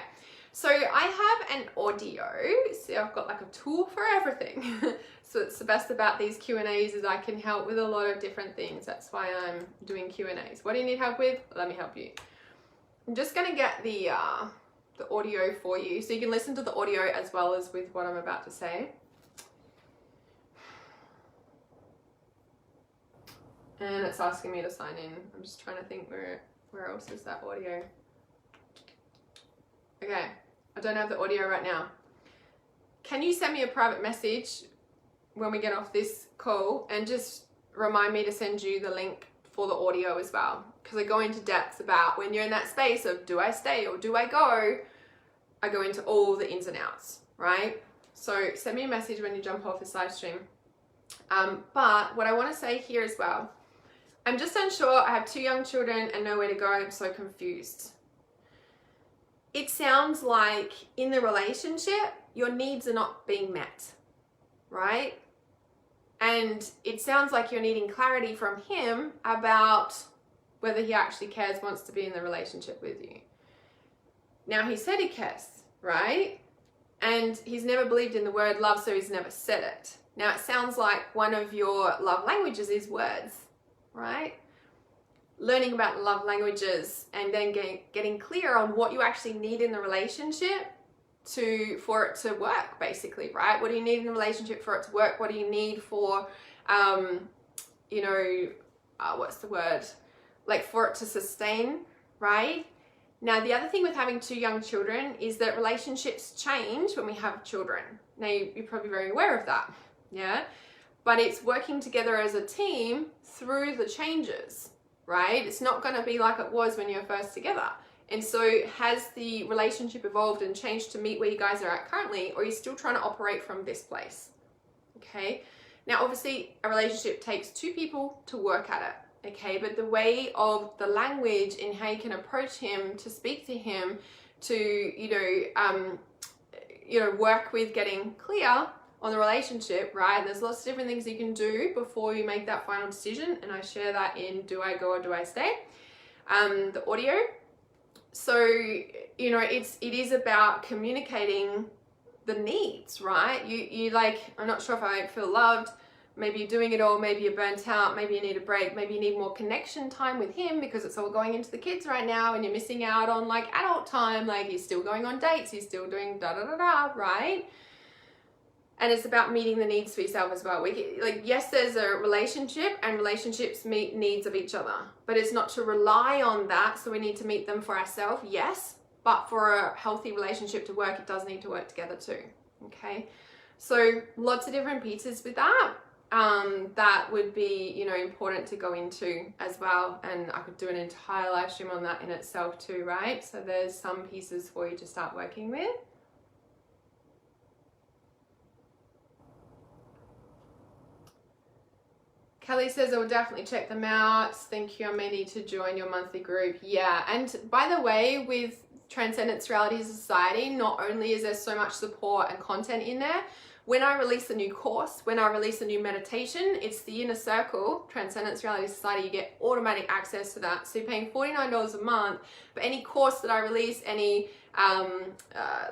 so I have an audio. See, I've got like a tool for everything. So it's the best about these Q&As is I can help with a lot of different things. That's why I'm doing Q&As. What do you need help with? Let me help you. I'm just going to get the audio for you so you can listen to the audio as well as with what I'm about to say. And it's asking me to sign in. I'm just trying to think where else is that audio. Okay, I don't have the audio right now. Can you send me a private message when we get off this call and just remind me to send you the link for the audio as well? Because I go into depth about when you're in that space of do I stay or do I go? I go into all the ins and outs, right? So send me a message when you jump off this live stream. But what I want to say here as well, I'm just unsure. I have 2 young children and nowhere to go. I'm so confused. It sounds like in the relationship, your needs are not being met, right? And it sounds like you're needing clarity from him about whether he actually cares, wants to be in the relationship with you. Now, he said he cares, right? And he's never believed in the word love, so he's never said it. Now, it sounds like one of your love languages is words, right? Learning about love languages and then getting clear on what you actually need in the relationship for it to work, basically, right? What do you need in the relationship for it to work? What do you need for, you know, what's the word? Like for it to sustain, right? Now, the other thing with having 2 young children is that relationships change when we have children. Now, you're probably very aware of that, yeah? But it's working together as a team through the changes, right? It's not going to be like it was when you were first together. And so has the relationship evolved and changed to meet where you guys are at currently, or are you still trying to operate from this place? Okay. Now, obviously, a relationship takes 2 people to work at it. Okay, but the way of the language and how you can approach him, to speak to him, to, work with getting clear on the relationship, right? And there's lots of different things you can do before you make that final decision. And I share that in Do I Go or Do I Stay? The audio. So, you know, it is about communicating the needs, right? You like, I'm not sure if I feel loved. Maybe you're doing it all, maybe you're burnt out, maybe you need a break, maybe you need more connection time with him because it's all going into the kids right now and you're missing out on like adult time, like he's still going on dates, he's still doing da-da-da-da, right? And it's about meeting the needs for yourself as well. Yes, there's a relationship and relationships meet needs of each other, but it's not to rely on that, so we need to meet them for ourselves, yes, but for a healthy relationship to work, it does need to work together too, okay? So lots of different pieces with that. That would be, you know, important to go into as well. And I could do an entire live stream on that in itself too, right? So there's some pieces for you to start working with. Kelly says, I will definitely check them out. Thank you. I'm ready to join your monthly group. Yeah. And by the way, with Transcendence Reality Society, not only is there so much support and content in there, when I release a new course, when I release a new meditation, it's the Inner Circle, Transcendence Reality Society, you get automatic access to that. So you're paying $49 a month, but any course that I release, any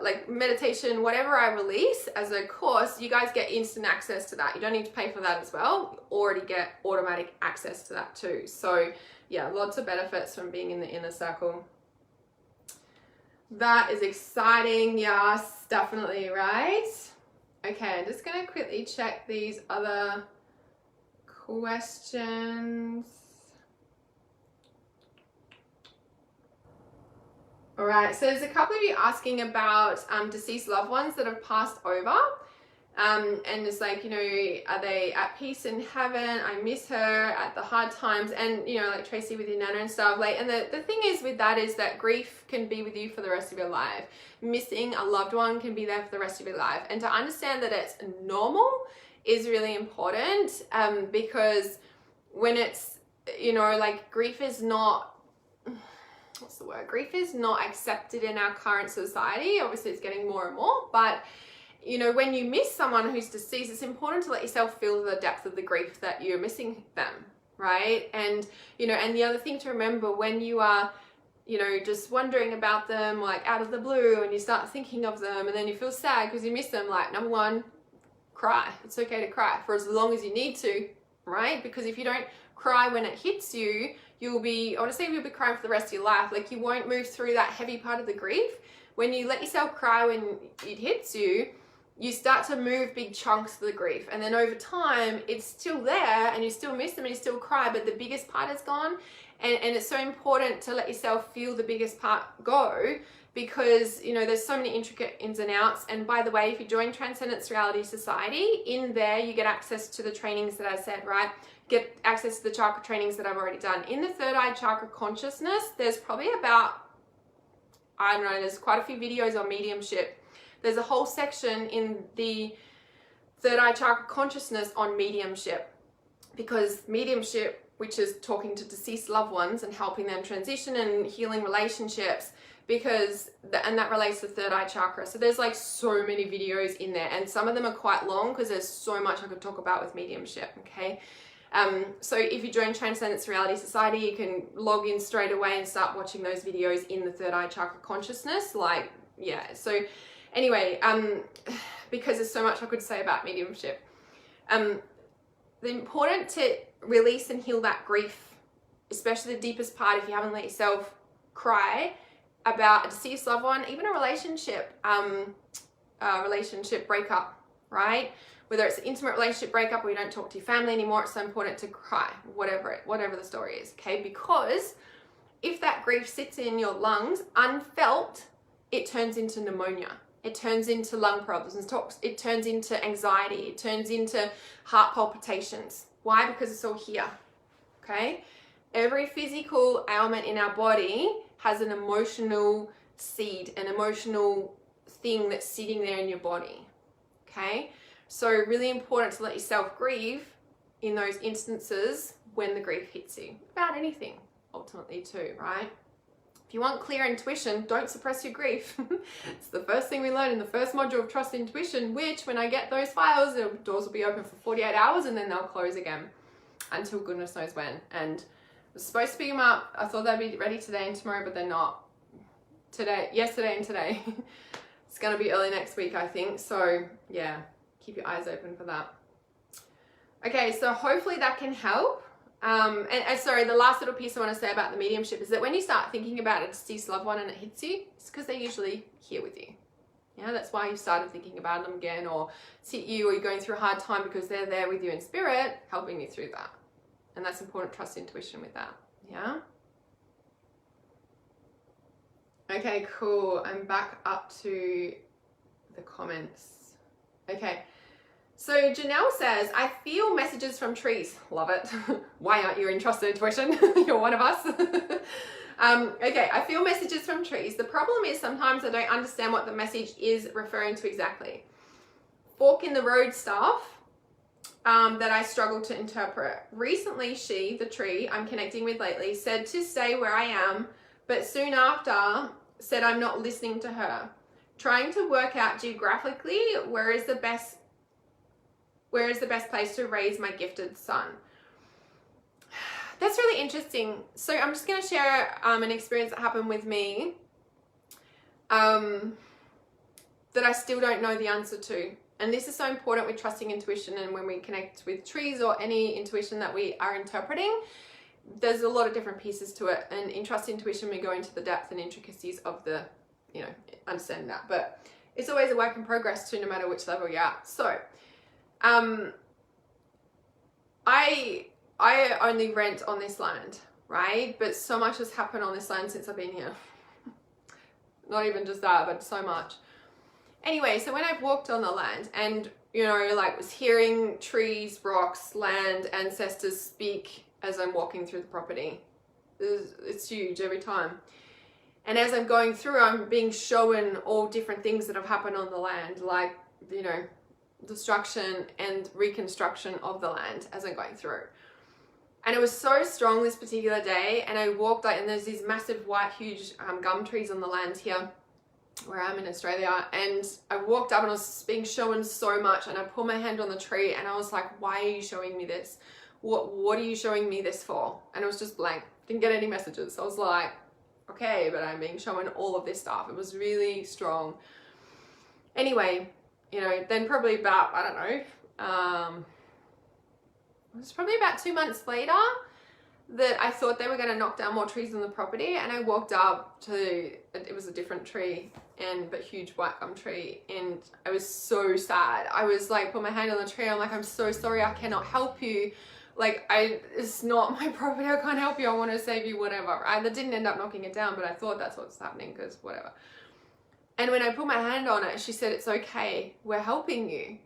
like meditation, whatever I release as a course, you guys get instant access to that. You don't need to pay for that as well. You already get automatic access to that too. So yeah, lots of benefits from being in the Inner Circle. That is exciting. Yes, definitely, right? Okay, I'm just going to quickly check these other questions. All right, so there's a couple of you asking about deceased loved ones that have passed over. And it's like, you know, are they at peace in heaven? I miss her at the hard times. And, you know, like Tracy with your Nana and stuff. Like, and the thing is with that is that grief can be with you for the rest of your life. Missing a loved one can be there for the rest of your life. And to understand that it's normal is really important, because when it's, you know, like grief is not, what's the word? Grief is not accepted in our current society. Obviously it's getting more and more, but you know, when you miss someone who's deceased, it's important to let yourself feel the depth of the grief that you're missing them, right? And, you know, and the other thing to remember when you are, you know, just wondering about them, like out of the blue, and you start thinking of them and then you feel sad because you miss them, like, number one, cry. It's okay to cry for as long as you need to, right? Because if you don't cry when it hits you, you'll be, honestly, you'll be crying for the rest of your life. Like, you won't move through that heavy part of the grief. When you let yourself cry when it hits you, you start to move big chunks of the grief, and then over time it's still there and you still miss them and you still cry, but the biggest part is gone. And it's so important to let yourself feel the biggest part go, because, you know, there's so many intricate ins and outs. And by the way, if you join Transcendence Reality Society, in there you get access to the trainings that I said, right? Get access to the chakra trainings that I've already done. In the third eye chakra consciousness, there's probably about, I don't know, there's quite a few videos on mediumship. There's a whole section in the third eye chakra consciousness on mediumship, because mediumship, which is talking to deceased loved ones and helping them transition and healing relationships, and that relates to third eye chakra. So there's like so many videos in there, and some of them are quite long because there's so much I could talk about with mediumship, okay? So if you join Transcendence Reality Society, you can log in straight away and start watching those videos in the third eye chakra consciousness. Like, yeah, so anyway, because there's so much I could say about mediumship. The important to release and heal that grief, especially the deepest part, if you haven't let yourself cry about a deceased loved one, even a relationship breakup, right? Whether it's an intimate relationship breakup or you don't talk to your family anymore, it's so important to cry, whatever the story is, okay? Because if that grief sits in your lungs unfelt, it turns into pneumonia. It turns into lung problems, it turns into anxiety, it turns into heart palpitations. Why? Because it's all here, okay? Every physical ailment in our body has an emotional seed, an emotional thing that's sitting there in your body, okay? So really important to let yourself grieve in those instances when the grief hits you, about anything ultimately too, right? If you want clear intuition, don't suppress your grief. It's the first thing we learn in the first module of Trust Intuition, which when I get those files, the doors will be open for 48 hours and then they'll close again until goodness knows when. And I was supposed to pick them up. I thought they'd be ready today and tomorrow, but they're not. Yesterday and today. It's going to be early next week, I think. So yeah, keep your eyes open for that. Okay, so hopefully that can help. And sorry, the last little piece I want to say about the mediumship is that when you start thinking about a deceased loved one and it hits you, it's because they're usually here with you. Yeah, that's why you started thinking about them again, or it's hit you, or you're going through a hard time, because they're there with you in spirit, helping you through that. And that's important, trust intuition with that. Yeah. Okay, cool. I'm back up to the comments. Okay. So Janelle says, I feel messages from trees. Love it. Why aren't you in Trust and Intuition? You're one of us. Okay, I feel messages from trees. The problem is sometimes I don't understand what the message is referring to exactly. Fork in the road stuff, that I struggle to interpret. Recently, she, the tree I'm connecting with lately, said to stay where I am, but soon after said I'm not listening to her. Trying to work out geographically where is the best place to raise my gifted son. That's really interesting. So I'm just going to share an experience that happened with me that I still don't know the answer to. And this is so important with trusting intuition, and when we connect with trees or any intuition that we are interpreting, there's a lot of different pieces to it. And in trust intuition, we go into the depth and intricacies of the, understanding that. But it's always a work in progress too, no matter which level you're at. So, I only rent on this land, right? But so much has happened on this land since I've been here. Not even just that, but so much. Anyway, so when I've walked on the land and, was hearing trees, rocks, land, ancestors speak as I'm walking through the property. It's huge every time. And as I'm going through, I'm being shown all different things that have happened on the land, like, destruction and reconstruction of the land as I'm going through. And it was so strong this particular day, and I walked and there's these massive white huge gum trees on the land here where I'm in Australia, and I walked up and I was being shown so much, and I put my hand on the tree and I was like, why are you showing me this? What are you showing me this for? And it was just blank, didn't get any messages. So I was like, okay, but I'm being shown all of this stuff. It was really strong. Anyway, then probably about, I don't know, it was probably about 2 months later that I thought they were going to knock down more trees on the property, and I walked up to, it was a different tree, but huge white gum tree, and I was so sad. I was like, put my hand on the tree, I'm like, I'm so sorry, I cannot help you. Like, it's not my property, I can't help you, I want to save you, whatever. I didn't end up knocking it down, but I thought that's what's happening, because whatever. And when I put my hand on it, she said, it's okay, we're helping you.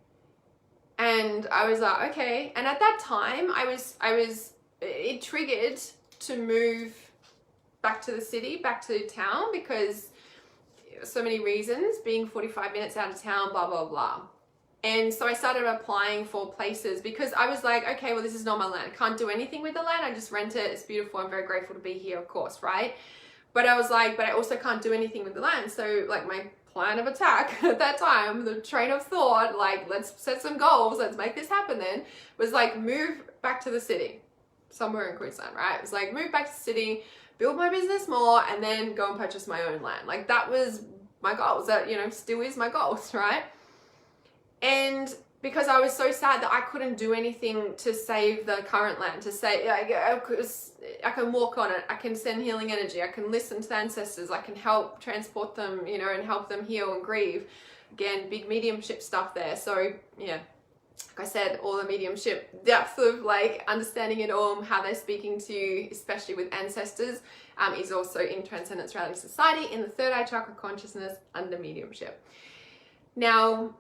And I was like, okay. And at that time, it triggered to move back to the city, back to town, because so many reasons, being 45 minutes out of town, blah, blah, blah. And so I started applying for places because I was like, okay, well, this is not my land. I can't do anything with the land. I just rent it. It's beautiful. I'm very grateful to be here, of course, right? But I was like, but I also can't do anything with the land. So like my plan of attack at that time, the train of thought, like, let's set some goals, let's make this happen then, was like, move back to the city, somewhere in Queensland, right? It was like, move back to the city, build my business more, and then go and purchase my own land. Like, that was my goals. That, still is my goals, right? And because I was so sad that I couldn't do anything to save the current land, to say, I can walk on it, I can send healing energy, I can listen to the ancestors, I can help transport them, and help them heal and grieve. Again, big mediumship stuff there. So yeah, like I said, all the mediumship depth of like understanding it all, how they're speaking to you, especially with ancestors, is also in Transcendence Reality Society in the third eye chakra consciousness under mediumship. Now,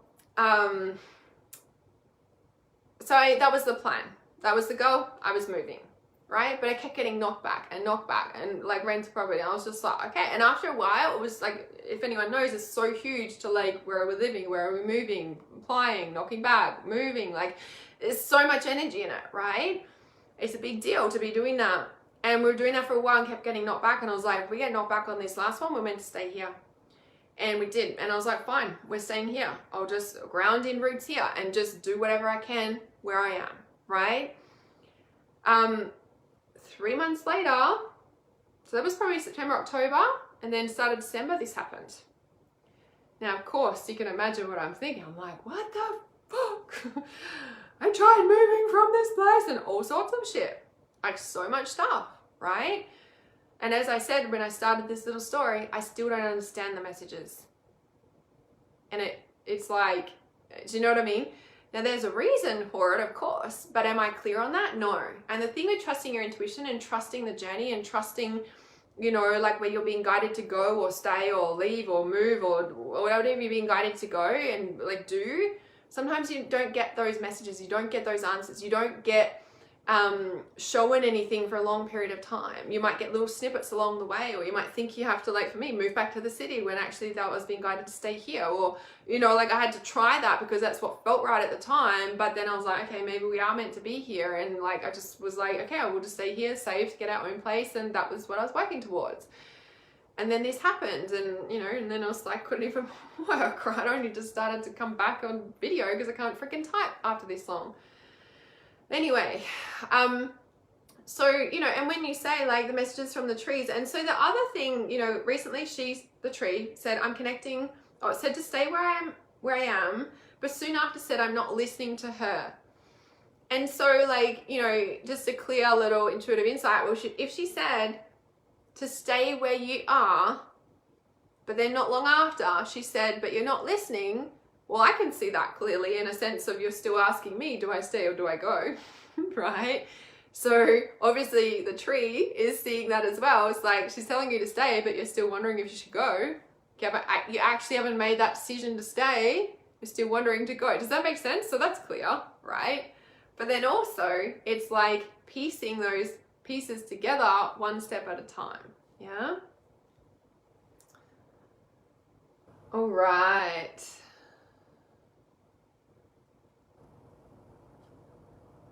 so that was the plan. That was the goal. I was moving, right? But I kept getting knocked back and like rent property. I was just like, okay. And after a while, it was like, if anyone knows, it's so huge to like, where are we living? Where are we moving? Applying, knocking back, moving. Like, there's so much energy in it, right? It's a big deal to be doing that. And we were doing that for a while and kept getting knocked back. And I was like, if we get knocked back on this last one, we're meant to stay here. And we did. And I was like, fine, we're staying here. I'll just ground in roots here and just do whatever I can where I am, right? 3 months later, so that was probably September, October, and then started December, this happened. Now, of course, you can imagine what I'm thinking. I'm like, what the fuck? I tried moving from this place and all sorts of shit. Like, so much stuff, right? And as I said, when I started this little story, I still don't understand the messages. And it's like, do you know what I mean? Now, there's a reason for it, of course, but am I clear on that? No. And the thing with trusting your intuition and trusting the journey and trusting, like where you're being guided to go or stay or leave or move or whatever you're being guided to go and like do, sometimes you don't get those messages. You don't get those answers. You don't get showing anything for a long period of time. You might get little snippets along the way, or you might think you have to, like for me, move back to the city when actually that was being guided to stay here, or like I had to try that because that's what felt right at the time. But then I was like, okay, maybe we are meant to be here, and like I just was like, okay, I will just stay here, save to get our own place, and that was what I was working towards. And then this happened, and and then I was like, couldn't even work, right? I only just started to come back on video because I can't freaking type after this long. Anyway, so, and when you say like the messages from the trees, and so the other thing, recently the tree said, I'm connecting, or it said to stay where I am, but soon after said, I'm not listening to her. And so like, just a clear little intuitive insight, well, if she said to stay where you are, but then not long after she said, but you're not listening, well, I can see that clearly in a sense of you're still asking me, do I stay or do I go? Right? So obviously the tree is seeing that as well. It's like she's telling you to stay, but you're still wondering if you should go. Yeah, but you actually haven't made that decision to stay. You're still wondering to go. Does that make sense? So that's clear, right? But then also it's like piecing those pieces together one step at a time. Yeah? All right.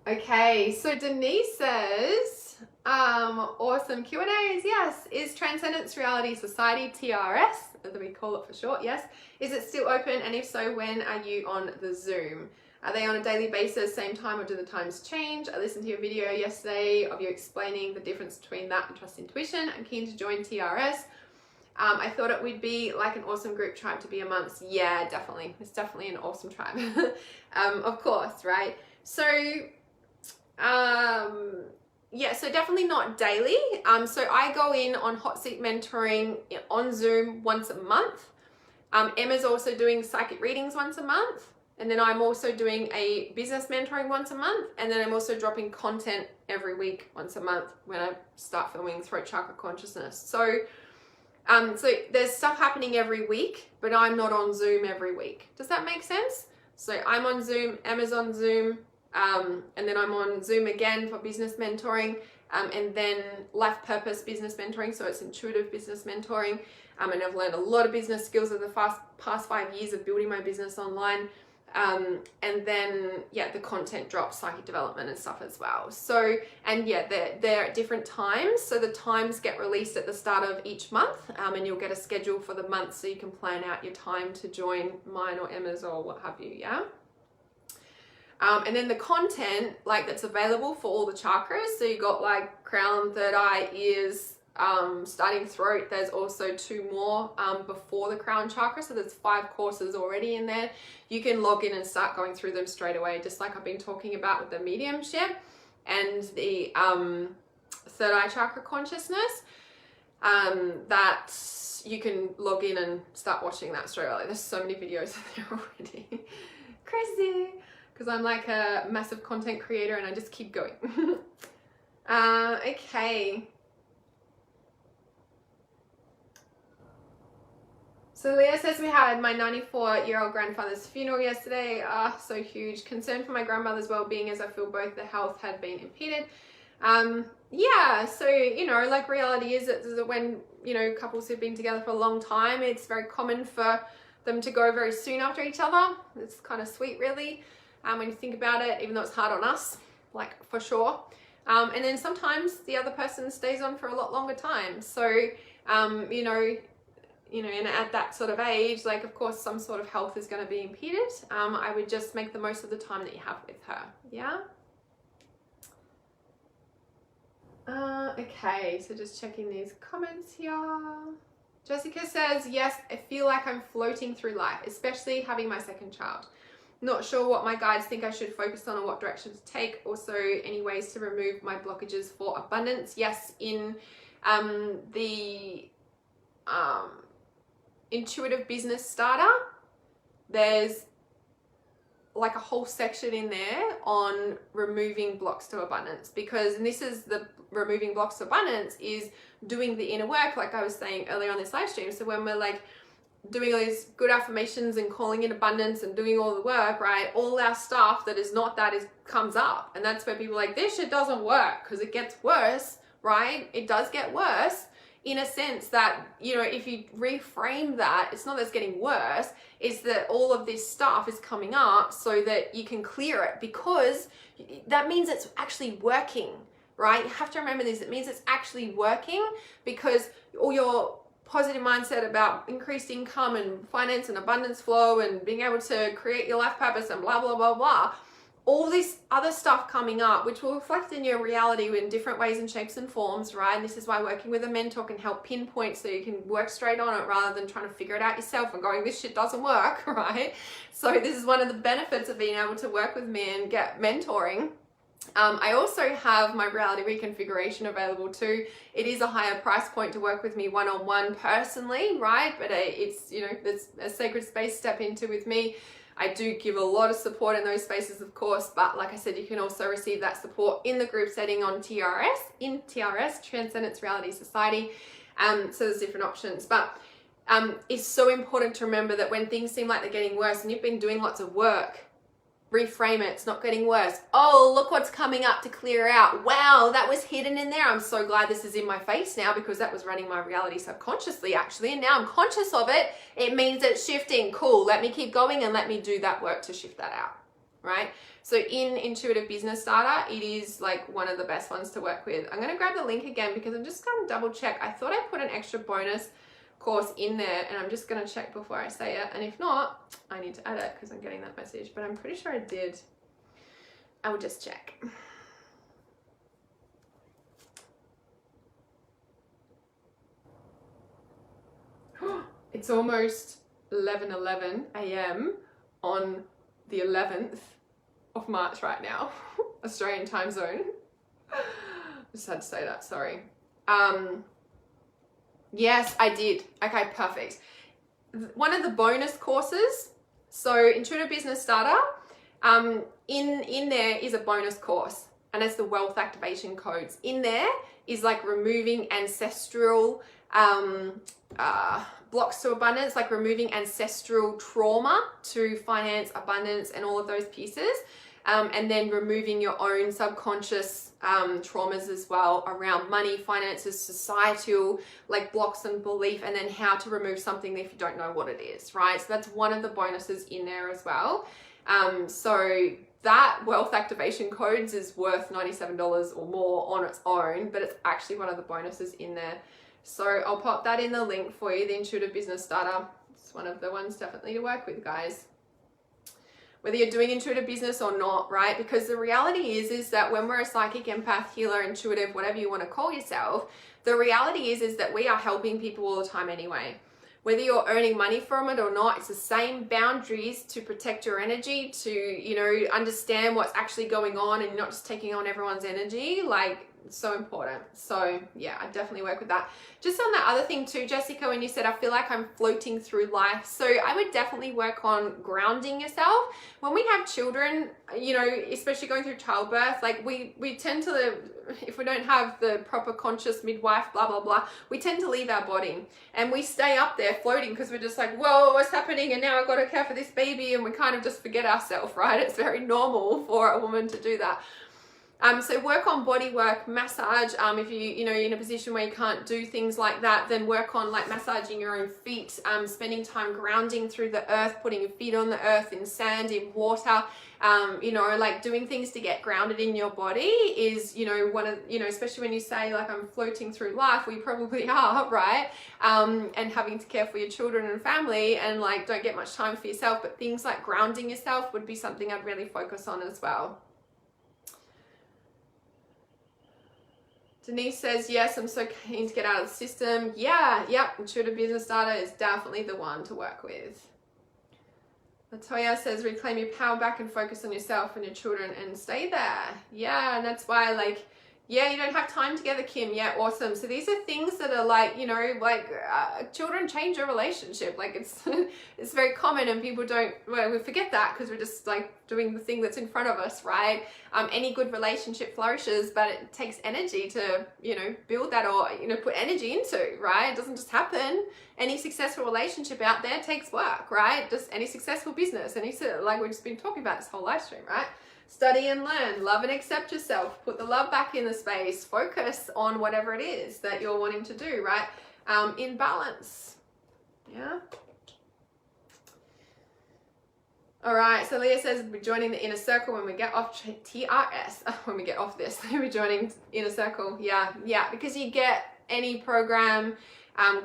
Okay, so Denise says, awesome Q&As, yes. Is Transcendence Reality Society, TRS, as we call it for short, yes. Is it still open? And if so, when are you on the Zoom? Are they on a daily basis, same time, or do the times change? I listened to your video yesterday of you explaining the difference between that and Trust Intuition. I'm keen to join TRS. I thought it would be like an awesome group tribe to be amongst. Yeah, definitely. It's definitely an awesome tribe. Of course, right? So, yeah, so definitely not daily. So I go in on Hot Seat Mentoring on Zoom once a month. Emma's also doing psychic readings once a month. And then I'm also doing a business mentoring once a month. And then I'm also dropping content every week once a month when I start filming Throat Chakra Consciousness. So, so there's stuff happening every week, but I'm not on Zoom every week. Does that make sense? So I'm on Zoom, Emma's on Zoom, and then I'm on Zoom again for business mentoring, and then life purpose business mentoring. So it's intuitive business mentoring. And I've learned a lot of business skills over the past 5 years of building my business online. And then, yeah, the content drops, psychic development and stuff as well. So, and yeah, they're at different times. So the times get released at the start of each month, and you'll get a schedule for the month so you can plan out your time to join mine or Emma's or what have you, yeah? And then the content, like, that's available for all the chakras. So you got like crown, third eye, ears, starting throat. There's also 2 more before the crown chakra, so there's 5 courses already in there. You can log in and start going through them straight away, just like I've been talking about with the mediumship and the third eye chakra consciousness, that you can log in and start watching that straight away. There's so many videos there already. Crazy, because I'm like a massive content creator and I just keep going. Okay. So Leah says, we had my 94-year-old grandfather's funeral yesterday. So huge. Concern for my grandmother's well-being as I feel both the health had been impeded. Yeah, so, like reality is that when, couples who've been together for a long time, it's very common for them to go very soon after each other. It's kind of sweet, really, when you think about it, even though it's hard on us, like, for sure. And then sometimes the other person stays on for a lot longer time. So, and at that sort of age, like, of course, some sort of health is going to be impeded. I would just make the most of the time that you have with her. Yeah? Okay, so just checking these comments here. Jessica says, yes, I feel like I'm floating through life, especially having my second child. Not sure what my guides think I should focus on or what direction to take. Also, any ways to remove my blockages for abundance. Yes, in the Intuitive Business Starter, there's like a whole section in there on removing blocks to abundance, because, and this is the removing blocks to abundance is doing the inner work, like I was saying earlier on this live stream. So when we're like doing all these good affirmations and calling in abundance and doing all the work, right? All our stuff that is not that comes up. And that's where people are like, this shit doesn't work, because it gets worse, right? It does get worse in a sense that, you know, if you reframe that, it's not that it's getting worse, it's that all of this stuff is coming up so that you can clear it, because that means it's actually working, right? You have to remember this. It means it's actually working, because all your positive mindset about increased income and finance and abundance flow and being able to create your life purpose and blah, blah, blah, blah, all this other stuff coming up, which will reflect in your reality in different ways and shapes and forms, right? And this is why working with a mentor can help pinpoint so you can work straight on it rather than trying to figure it out yourself and going, this shit doesn't work, right? So this is one of the benefits of being able to work with me and get mentoring. I also have my reality reconfiguration available too. It is a higher price point to work with me one-on-one personally, right? But it's, you know, there's a sacred space to step into with me. I do give a lot of support in those spaces, of course, but like I said, you can also receive that support in the group setting on TRS, Transcendence Reality Society. So there's different options, but it's so important to remember that when things seem like they're getting worse and you've been doing lots of work, reframe it. It's not getting worse. Oh, look what's coming up to clear out. Wow, that was hidden in there. I'm so glad this is in my face now, because that was running my reality subconsciously actually, and now I'm conscious of it. It means it's shifting. Cool. Let me keep going and let me do that work to shift that out, right? So in Intuitive Business Starter, it is like one of the best ones to work with. I'm going to grab the link again because I'm just going to double check. I thought I put an extra bonus course in there, and I'm just going to check before I say it, and if not, I need to add it because I'm getting that message, but I'm pretty sure I did. I will just check. It's almost 11:11 a.m. on the 11th of March right now, Australian time zone. Just had to say that, sorry. Yes, I did. Okay, perfect. One of the bonus courses, so Intuitive Business Starter, in there is a bonus course, and it's the wealth activation codes. In there is like removing ancestral blocks to abundance, like removing ancestral trauma to finance, abundance, and all of those pieces. And then removing your own subconscious traumas as well around money, finances, societal like blocks and belief, and then how to remove something if you don't know what it is, right? So that's one of the bonuses in there as well. So that wealth activation codes is worth $97 or more on its own, but it's actually one of the bonuses in there. So I'll pop that in the link for you, the Intuitive Business Starter. It's one of the ones definitely to work with, guys. Whether you're doing intuitive business or not, right? Because the reality is that when we're a psychic, empath, healer, intuitive, whatever you want to call yourself, the reality is that we are helping people all the time anyway. Whether you're earning money from it or not, it's the same boundaries to protect your energy, to, you know, understand what's actually going on and not just taking on everyone's energy. Like, it's so important. So yeah, I definitely work with that. Just on that other thing too, Jessica, when you said, I feel like I'm floating through life. So I would definitely work on grounding yourself. When we have children, you know, especially going through childbirth, like we tend to, if we don't have the proper conscious midwife, blah, blah, blah, we tend to leave our body and we stay up there floating because we're just like, whoa, what's happening? And now I've got to care for this baby. And we kind of just forget ourselves, right? It's very normal for a woman to do that. So work on body work, massage. If you're in a position where you can't do things like that, then work on like massaging your own feet, spending time grounding through the earth, putting your feet on the earth, in sand, in water, like doing things to get grounded in your body is, one of, especially when you say like I'm floating through life, we probably are, right? And having to care for your children and family and like don't get much time for yourself, but things like grounding yourself would be something I'd really focus on as well. Denise says, yes, I'm so keen to get out of the system. Yeah, yep, Intuitive Business Starter is definitely the one to work with. Latoya says, reclaim your power back and focus on yourself and your children and stay there. Yeah, and that's why, like, Yeah, you don't have time together, Kim. Yeah, awesome. So these are things that are like, you know, like children change your relationship. Like it's it's very common, and people don't, well, we forget that because we're just like doing the thing that's in front of us, right? Any good relationship flourishes, but it takes energy to, you know, build that, or, you know, put energy into, right? It doesn't just happen. Any successful relationship out there takes work, right? Just any successful business, like we've just been talking about this whole live stream, right? Study and learn, love and accept yourself, put the love back in the space, focus on whatever it is that you're wanting to do, right? In balance, yeah. All right, so Leah says we're joining the inner circle when we get off TRS. When we get off this, we're joining inner circle. Yeah, because you get any program,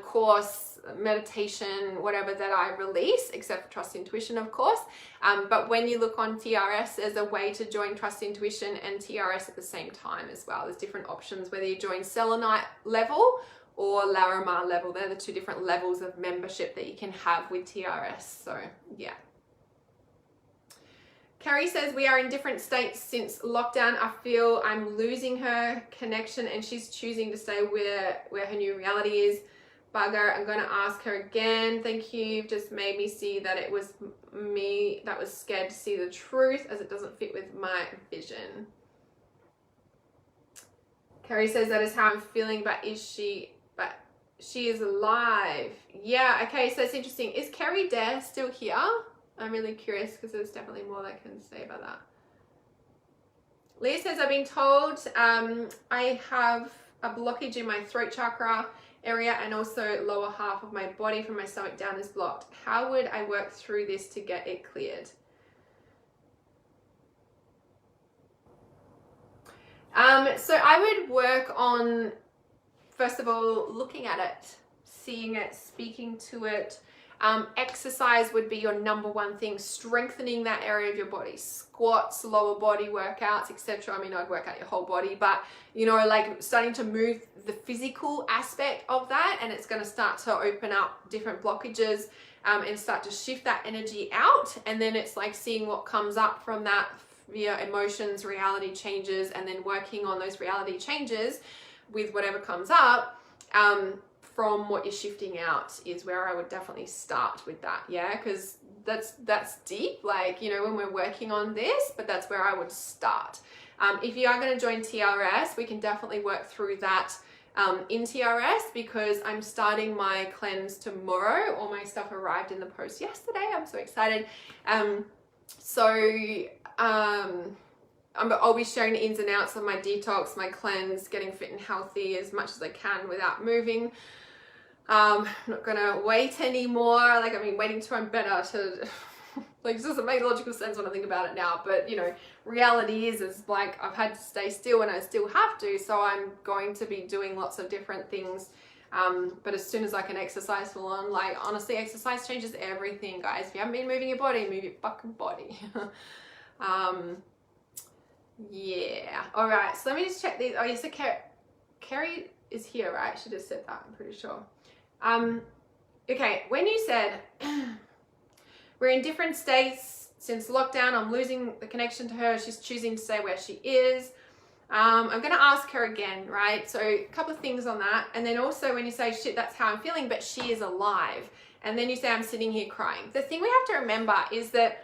course, meditation, whatever that I release, except for Trust Intuition, of course. But when you look on TRS, there's a way to join Trust Intuition and TRS at the same time as well. There's different options, whether you join Selenite level or Larimar level. They're the two different levels of membership that you can have with TRS. So yeah. Carrie says, we are in different states since lockdown. I feel I'm losing her connection and she's choosing to stay where her new reality is. Bugger, I'm going to ask her again. Thank you. You've just made me see that it was me that was scared to see the truth, as it doesn't fit with my vision. Carrie says, that is how I'm feeling, but she is alive. Yeah, okay, so it's interesting. Is Carrie Dare still here? I'm really curious because there's definitely more that I can say about that. Leah says, I've been told I have a blockage in my throat chakra area and also lower half of my body from my stomach down is blocked. How would I work through this to get it cleared? So I would work on, first of all, looking at it, seeing it, speaking to it. Exercise would be your number one thing, strengthening that area of your body, squats, lower body workouts, etc. I mean, I'd work out your whole body, but, you know, like starting to move the physical aspect of that, and it's going to start to open up different blockages and start to shift that energy out. And then it's like seeing what comes up from that via emotions, reality changes, and then working on those reality changes with whatever comes up. From what you're shifting out is where I would definitely start with that, yeah, because that's deep, like, you know, when we're working on this, but that's where I would start. If you are going to join TRS, we can definitely work through that in TRS, because I'm starting my cleanse tomorrow. All my stuff arrived in the post yesterday. I'm so excited. I'll be sharing the ins and outs of my detox, my cleanse, getting fit and healthy as much as I can without moving. I'm not gonna wait anymore. Like, I've been waiting till I'm better to, like, it doesn't make logical sense when I think about it now, but, you know, reality is like, I've had to stay still and I still have to, so I'm going to be doing lots of different things. But as soon as I can exercise full on, like, honestly, exercise changes everything, guys. If you haven't been moving your body, move your fucking body. Yeah. All right, so let me just check these. Oh, yes, so Carrie is here, right? She just said that, I'm pretty sure. Okay, when you said we're in different states since lockdown, I'm losing the connection to her, she's choosing to stay where she is. I'm going to ask her again, right? So a couple of things on that. And then also when you say, shit, that's how I'm feeling, but she is alive. And then you say, I'm sitting here crying. The thing we have to remember is that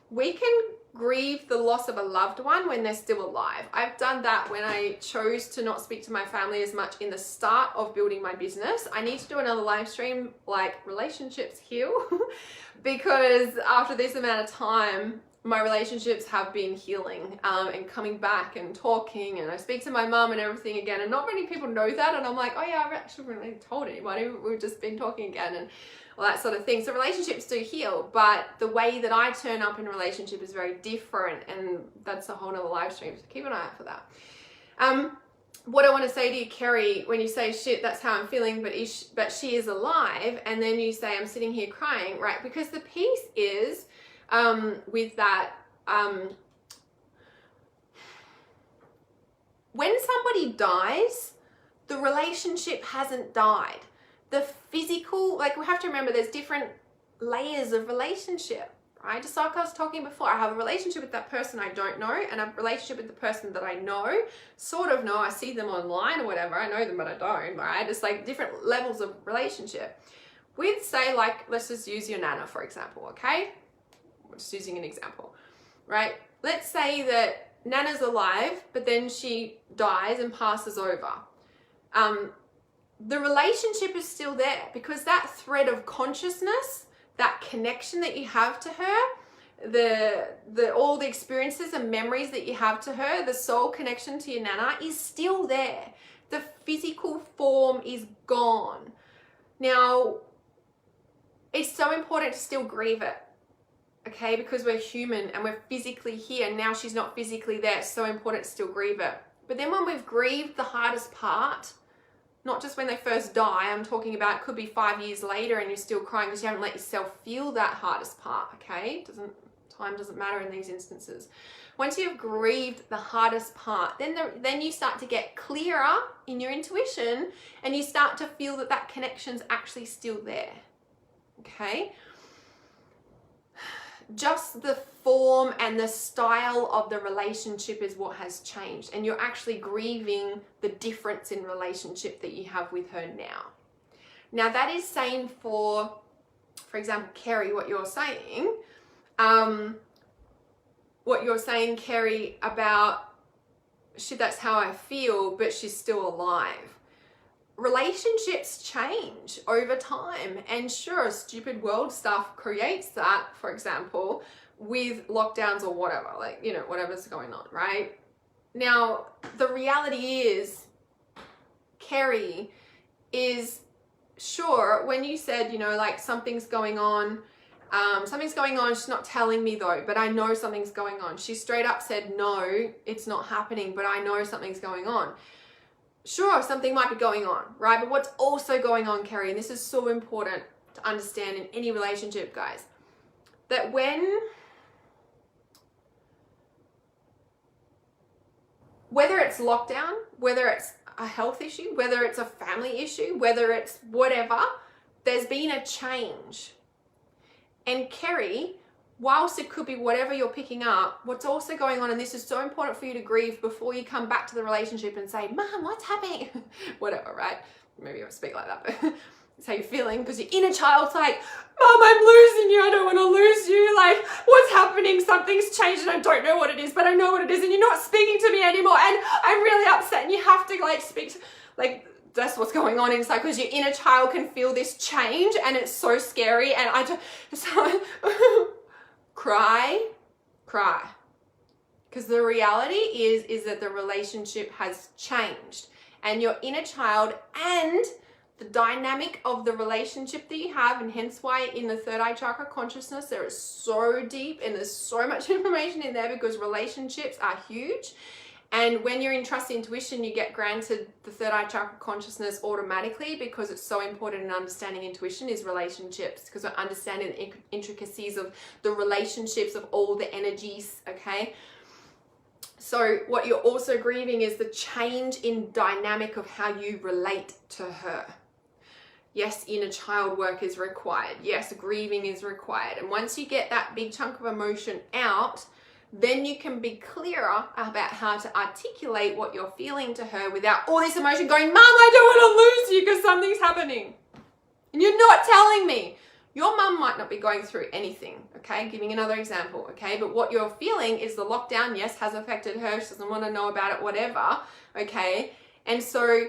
we can grieve the loss of a loved one when they're still alive. I've done that when I chose to not speak to my family as much in the start of building my business. I need to do another live stream, like, relationships heal, because after this amount of time, my relationships have been healing and coming back and talking, and I speak to my mum and everything again, and not many people know that, and I'm like, oh yeah, I've actually really told anybody, we've just been talking again, and all that sort of thing. So relationships do heal, but the way that I turn up in a relationship is very different, and that's a whole nother live stream, so keep an eye out for that. What I want to say to you, Kerry, when you say, shit, that's how I'm feeling, but she is alive, and then you say, I'm sitting here crying, right? Because the piece is, with that, when somebody dies, the relationship hasn't died. The physical, like, we have to remember there's different layers of relationship, right? Just like I was talking before, I have a relationship with that person I don't know, and a relationship with the person that I know, sort of know. I see them online or whatever. I know them, but I don't, right? It's like different levels of relationship. With, say, like, let's just use your Nana, for example, okay? I'm just using an example, right? Let's say that Nana's alive, but then she dies and passes over. The relationship is still there because that thread of consciousness, that connection that you have to her, all the experiences and memories that you have to her, the soul connection to your Nana is still there. The physical form is gone. Now, it's so important to still grieve it, okay? Because we're human and we're physically here. Now she's not physically there. It's so important to still grieve it. But then when we've grieved the hardest part, not just when they first die, I'm talking about it could be 5 years later and you're still crying because you haven't let yourself feel that hardest part, okay? Time doesn't matter in these instances. Once you've grieved the hardest part, then you start to get clearer in your intuition and you start to feel that that connection's actually still there, okay? Just the form and the style of the relationship is what has changed, and you're actually grieving the difference in relationship that you have with her now. Now that is saying for example, Kerry, what you're saying, Kerry, about shit, that's how I feel, but she's still alive. Relationships change over time, and sure, stupid world stuff creates that, for example, with lockdowns or whatever, like, you know, whatever's going on, right? Now, the reality is, Kerry, is sure, when you said, you know, like something's going on, she's not telling me though, but I know something's going on. She straight up said, no, it's not happening, but I know something's going on. Sure, something might be going on, right? But what's also going on, Kerry, and this is so important to understand in any relationship, guys, that whether it's lockdown, whether it's a health issue, whether it's a family issue, whether it's whatever, there's been a change. And Kerry, whilst it could be whatever you're picking up, what's also going on, and this is so important for you to grieve before you come back to the relationship and say, Mom, what's happening? Whatever, right? Maybe I'll speak like that, but it's how you're feeling, because your inner child's like, Mom, I'm losing you. I don't want to lose you. Like, what's happening? Something's changed and I don't know what it is, but I know what it is, and you're not speaking to me anymore, and I'm really upset, and you have to like speak to, like, that's what's going on inside, because your inner child can feel this change and it's so scary, and I just cry, because the reality is that the relationship has changed, and your inner child and the dynamic of the relationship that you have, and hence why in the third eye chakra consciousness there is so deep and there's so much information in there, because relationships are huge. And when you're in trust intuition, you get granted the third eye chakra consciousness automatically, because it's so important in understanding intuition is relationships, because we're understanding the intricacies of the relationships of all the energies, okay? So what you're also grieving is the change in dynamic of how you relate to her. Yes, inner child work is required. Yes, grieving is required. And once you get that big chunk of emotion out, then you can be clearer about how to articulate what you're feeling to her without all this emotion going, Mom, I don't want to lose you because something's happening. And you're not telling me. Your mum might not be going through anything, okay? Giving another example, okay? But what you're feeling is the lockdown, yes, has affected her. She doesn't want to know about it, whatever, okay? And so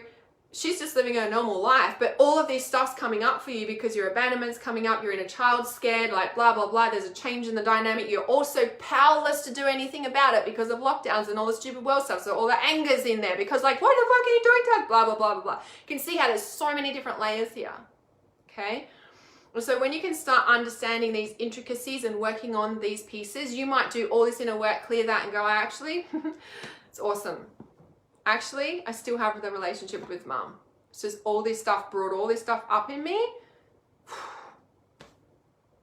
she's just living her normal life, but all of this stuff's coming up for you because your abandonment's coming up, your inner child's scared, like blah, blah, blah. There's a change in the dynamic. You're also powerless to do anything about it because of lockdowns and all the stupid world stuff. So all the anger's in there because like, what the fuck are you doing to her? Blah, blah, blah, blah, blah. You can see how there's so many different layers here, okay? So when you can start understanding these intricacies and working on these pieces, you might do all this inner work, clear that and go, actually, it's awesome. Actually, I still have the relationship with Mum. It's just all this stuff brought all this stuff up in me.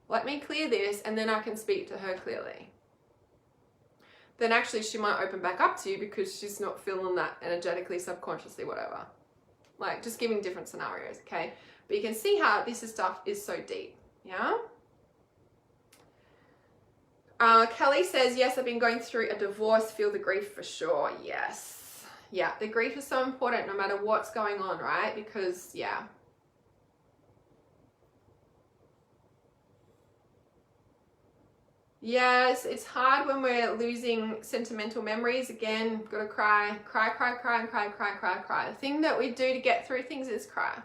Let me clear this and then I can speak to her clearly. Then actually she might open back up to you because she's not feeling that energetically, subconsciously, whatever. Like just giving different scenarios, okay? But you can see how this stuff is so deep, yeah? Kelly says, yes, I've been going through a divorce, feel the grief for sure. Yes. Yeah, the grief is so important no matter what's going on, right? Because, yeah. Yes, it's hard when we're losing sentimental memories. Again, gotta cry, cry, cry, cry, and cry, cry, cry, cry. The thing that we do to get through things is cry.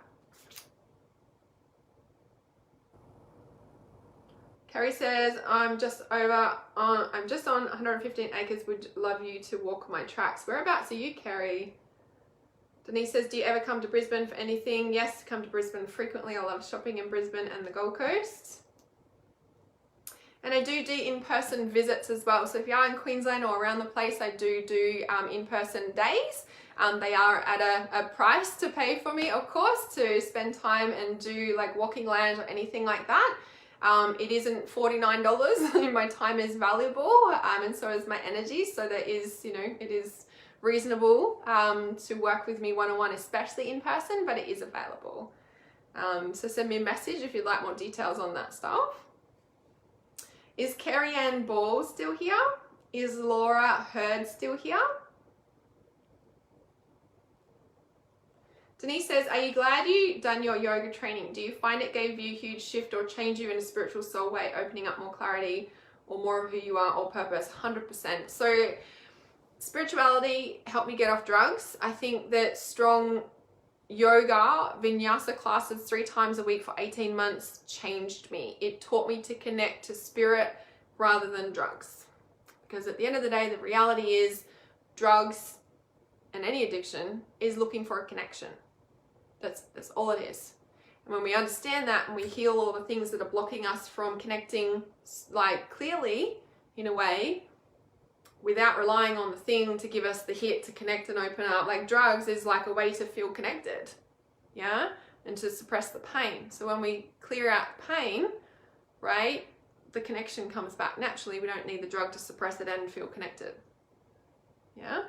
Carrie says, I'm just on 115 acres. Would love you to walk my tracks. Whereabouts are you, Carrie? Denise says, do you ever come to Brisbane for anything? Yes, come to Brisbane frequently. I love shopping in Brisbane and the Gold Coast. And I do in-person visits as well. So if you are in Queensland or around the place, I do in-person days. They are at a price to pay for me, of course, to spend time and do like walking land or anything like that. It isn't $49. My time is valuable, and so is my energy. So there is, it is reasonable to work with me one-on-one, especially in person, but it is available. So send me a message if you'd like more details on that stuff. Is Carrie Ann Ball still here? Is Laura Hurd still here? Denise says, are you glad you done your yoga training? Do you find it gave you a huge shift or change you in a spiritual soul way, opening up more clarity or more of who you are or purpose? 100%. So spirituality helped me get off drugs. I think that strong yoga, vinyasa classes 3 times a week for 18 months changed me. It taught me to connect to spirit rather than drugs. Because at the end of the day, the reality is drugs and any addiction is looking for a connection. That's all it is. And when we understand that and we heal all the things that are blocking us from connecting like clearly in a way, without relying on the thing to give us the hit to connect and open up. Like drugs is like a way to feel connected, yeah? And to suppress the pain. So when we clear out pain, right, the connection comes back naturally. We don't need the drug to suppress it and feel connected, yeah?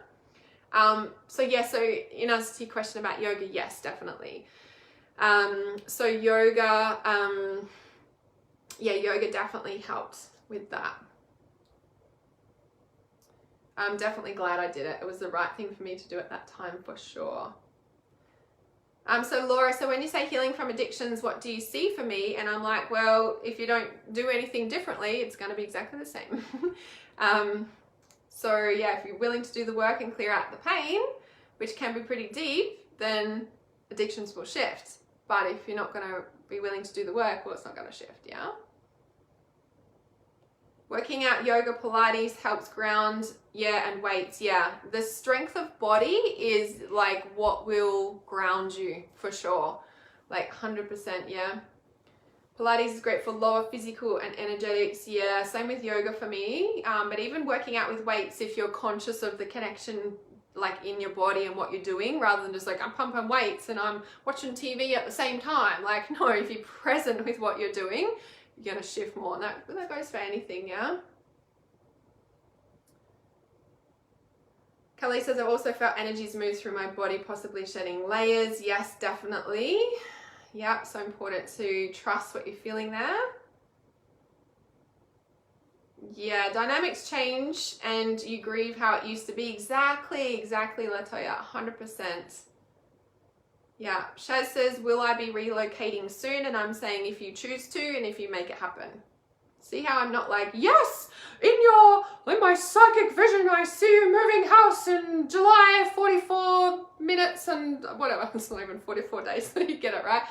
So in answer to your question about yoga, yes, definitely. So yoga, yoga definitely helped with that. I'm definitely glad I did it. It was the right thing for me to do at that time for sure. So Laura, so when you say healing from addictions, what do you see for me? And I'm like, well, if you don't do anything differently, it's going to be exactly the same. So yeah, if you're willing to do the work and clear out the pain, which can be pretty deep, then addictions will shift. But if you're not going to be willing to do the work, well, it's not going to shift, yeah? Working out yoga, Pilates helps ground, yeah, and weights, yeah. The strength of body is like what will ground you for sure. Like 100%, yeah. Pilates is great for lower physical and energetics, yeah. Same with yoga for me. But even working out with weights, if you're conscious of the connection like in your body and what you're doing, rather than just like I'm pumping weights and I'm watching TV at the same time. Like no, if you're present with what you're doing, you're going to shift more. And that goes for anything, yeah? Kelly says, I've also felt energies move through my body, possibly shedding layers. Yes, definitely. Yeah, so important to trust what you're feeling there. Yeah, dynamics change and you grieve how it used to be. Exactly, Latoya, 100%. Yeah, Shaz says, will I be relocating soon? And I'm saying if you choose to and if you make it happen. See how I'm not like, yes, in my psychic vision, I see you moving house in July, 44 minutes and whatever. It's not even 44 days, so you get it, right?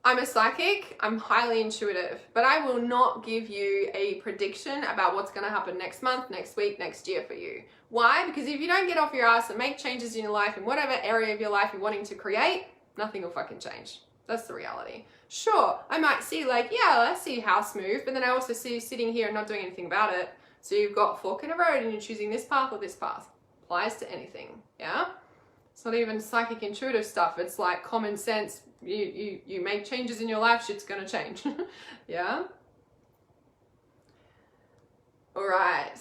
I'm a psychic, I'm highly intuitive, but I will not give you a prediction about what's going to happen next month, next week, next year for you. Why? Because if you don't get off your ass and make changes in your life in whatever area of your life you're wanting to create, nothing will fucking change. That's the reality. Sure, I might see like, yeah, I see a house move, but then I also see you sitting here and not doing anything about it. So you've got a fork in a road and you're choosing this path or this path. Applies to anything, yeah? It's not even psychic intuitive stuff. It's like common sense. You make changes in your life, shit's gonna change. Yeah? All right.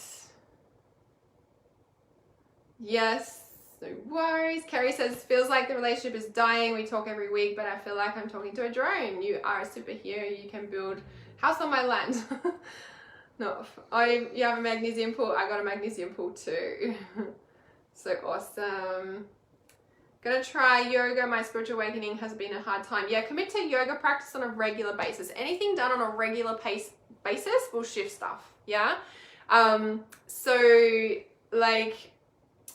Yes, no worries. Carrie says, feels like the relationship is dying. We talk every week, but I feel like I'm talking to a drone. You are a superhero. You can build house on my land. No, oh, you have a magnesium pool? I got a magnesium pool too. So awesome. Gonna try yoga. My spiritual awakening has been a hard time. Yeah, commit to yoga practice on a regular basis. Anything done on a regular basis will shift stuff. Yeah. So like,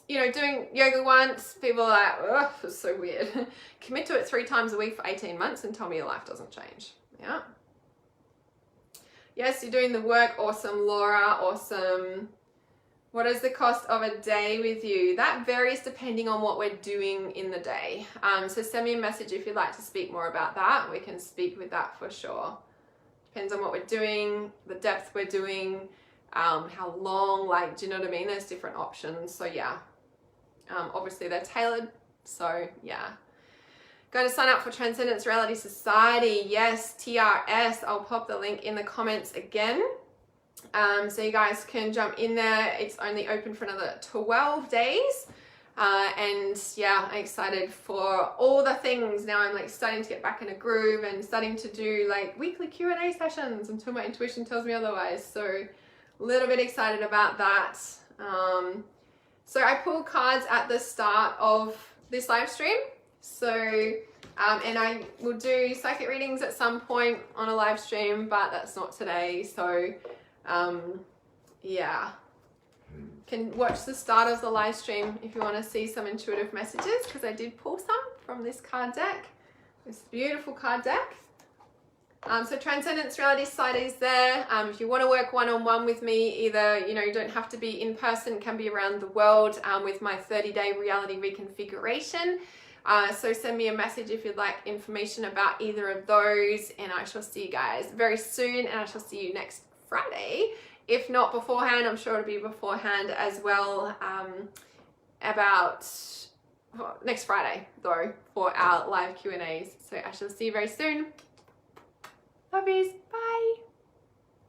you know, doing yoga once, people are like, oh, it's so weird. Commit to it 3 times a week for 18 months and tell me your life doesn't change. Yeah. Yes, you're doing the work. Awesome, Laura. Awesome. What is the cost of a day with you? That varies depending on what we're doing in the day. So send me a message if you'd like to speak more about that. We can speak with that for sure. Depends on what we're doing, the depth we're doing, how long, like, do you know what I mean? There's different options. So yeah, obviously they're tailored. So yeah. Going to sign up for Transcendence Reality Society. Yes, TRS. I'll pop the link in the comments again. So you guys can jump in there. It's only open for another 12 days. And yeah, I'm excited for all the things. Now I'm like starting to get back in a groove and starting to do like weekly Q&A sessions until my intuition tells me otherwise. So a little bit excited about that. So I pull cards at the start of this live stream. So, and I will do psychic readings at some point on a live stream, but that's not today. So, yeah, can watch the start of the live stream if you want to see some intuitive messages, because I did pull some from this card deck, this beautiful card deck. So Transcendence Reality Society is there. If you want to work one-on-one with me, either, you know, you don't have to be in person, can be around the world, with my 30-day reality reconfiguration. So send me a message if you'd like information about either of those, and I shall see you guys very soon, and I shall see you next Friday. If not beforehand, I'm sure it'll be beforehand as well, about next Friday though, for our live Q&As. So I shall see you very soon. Love yous.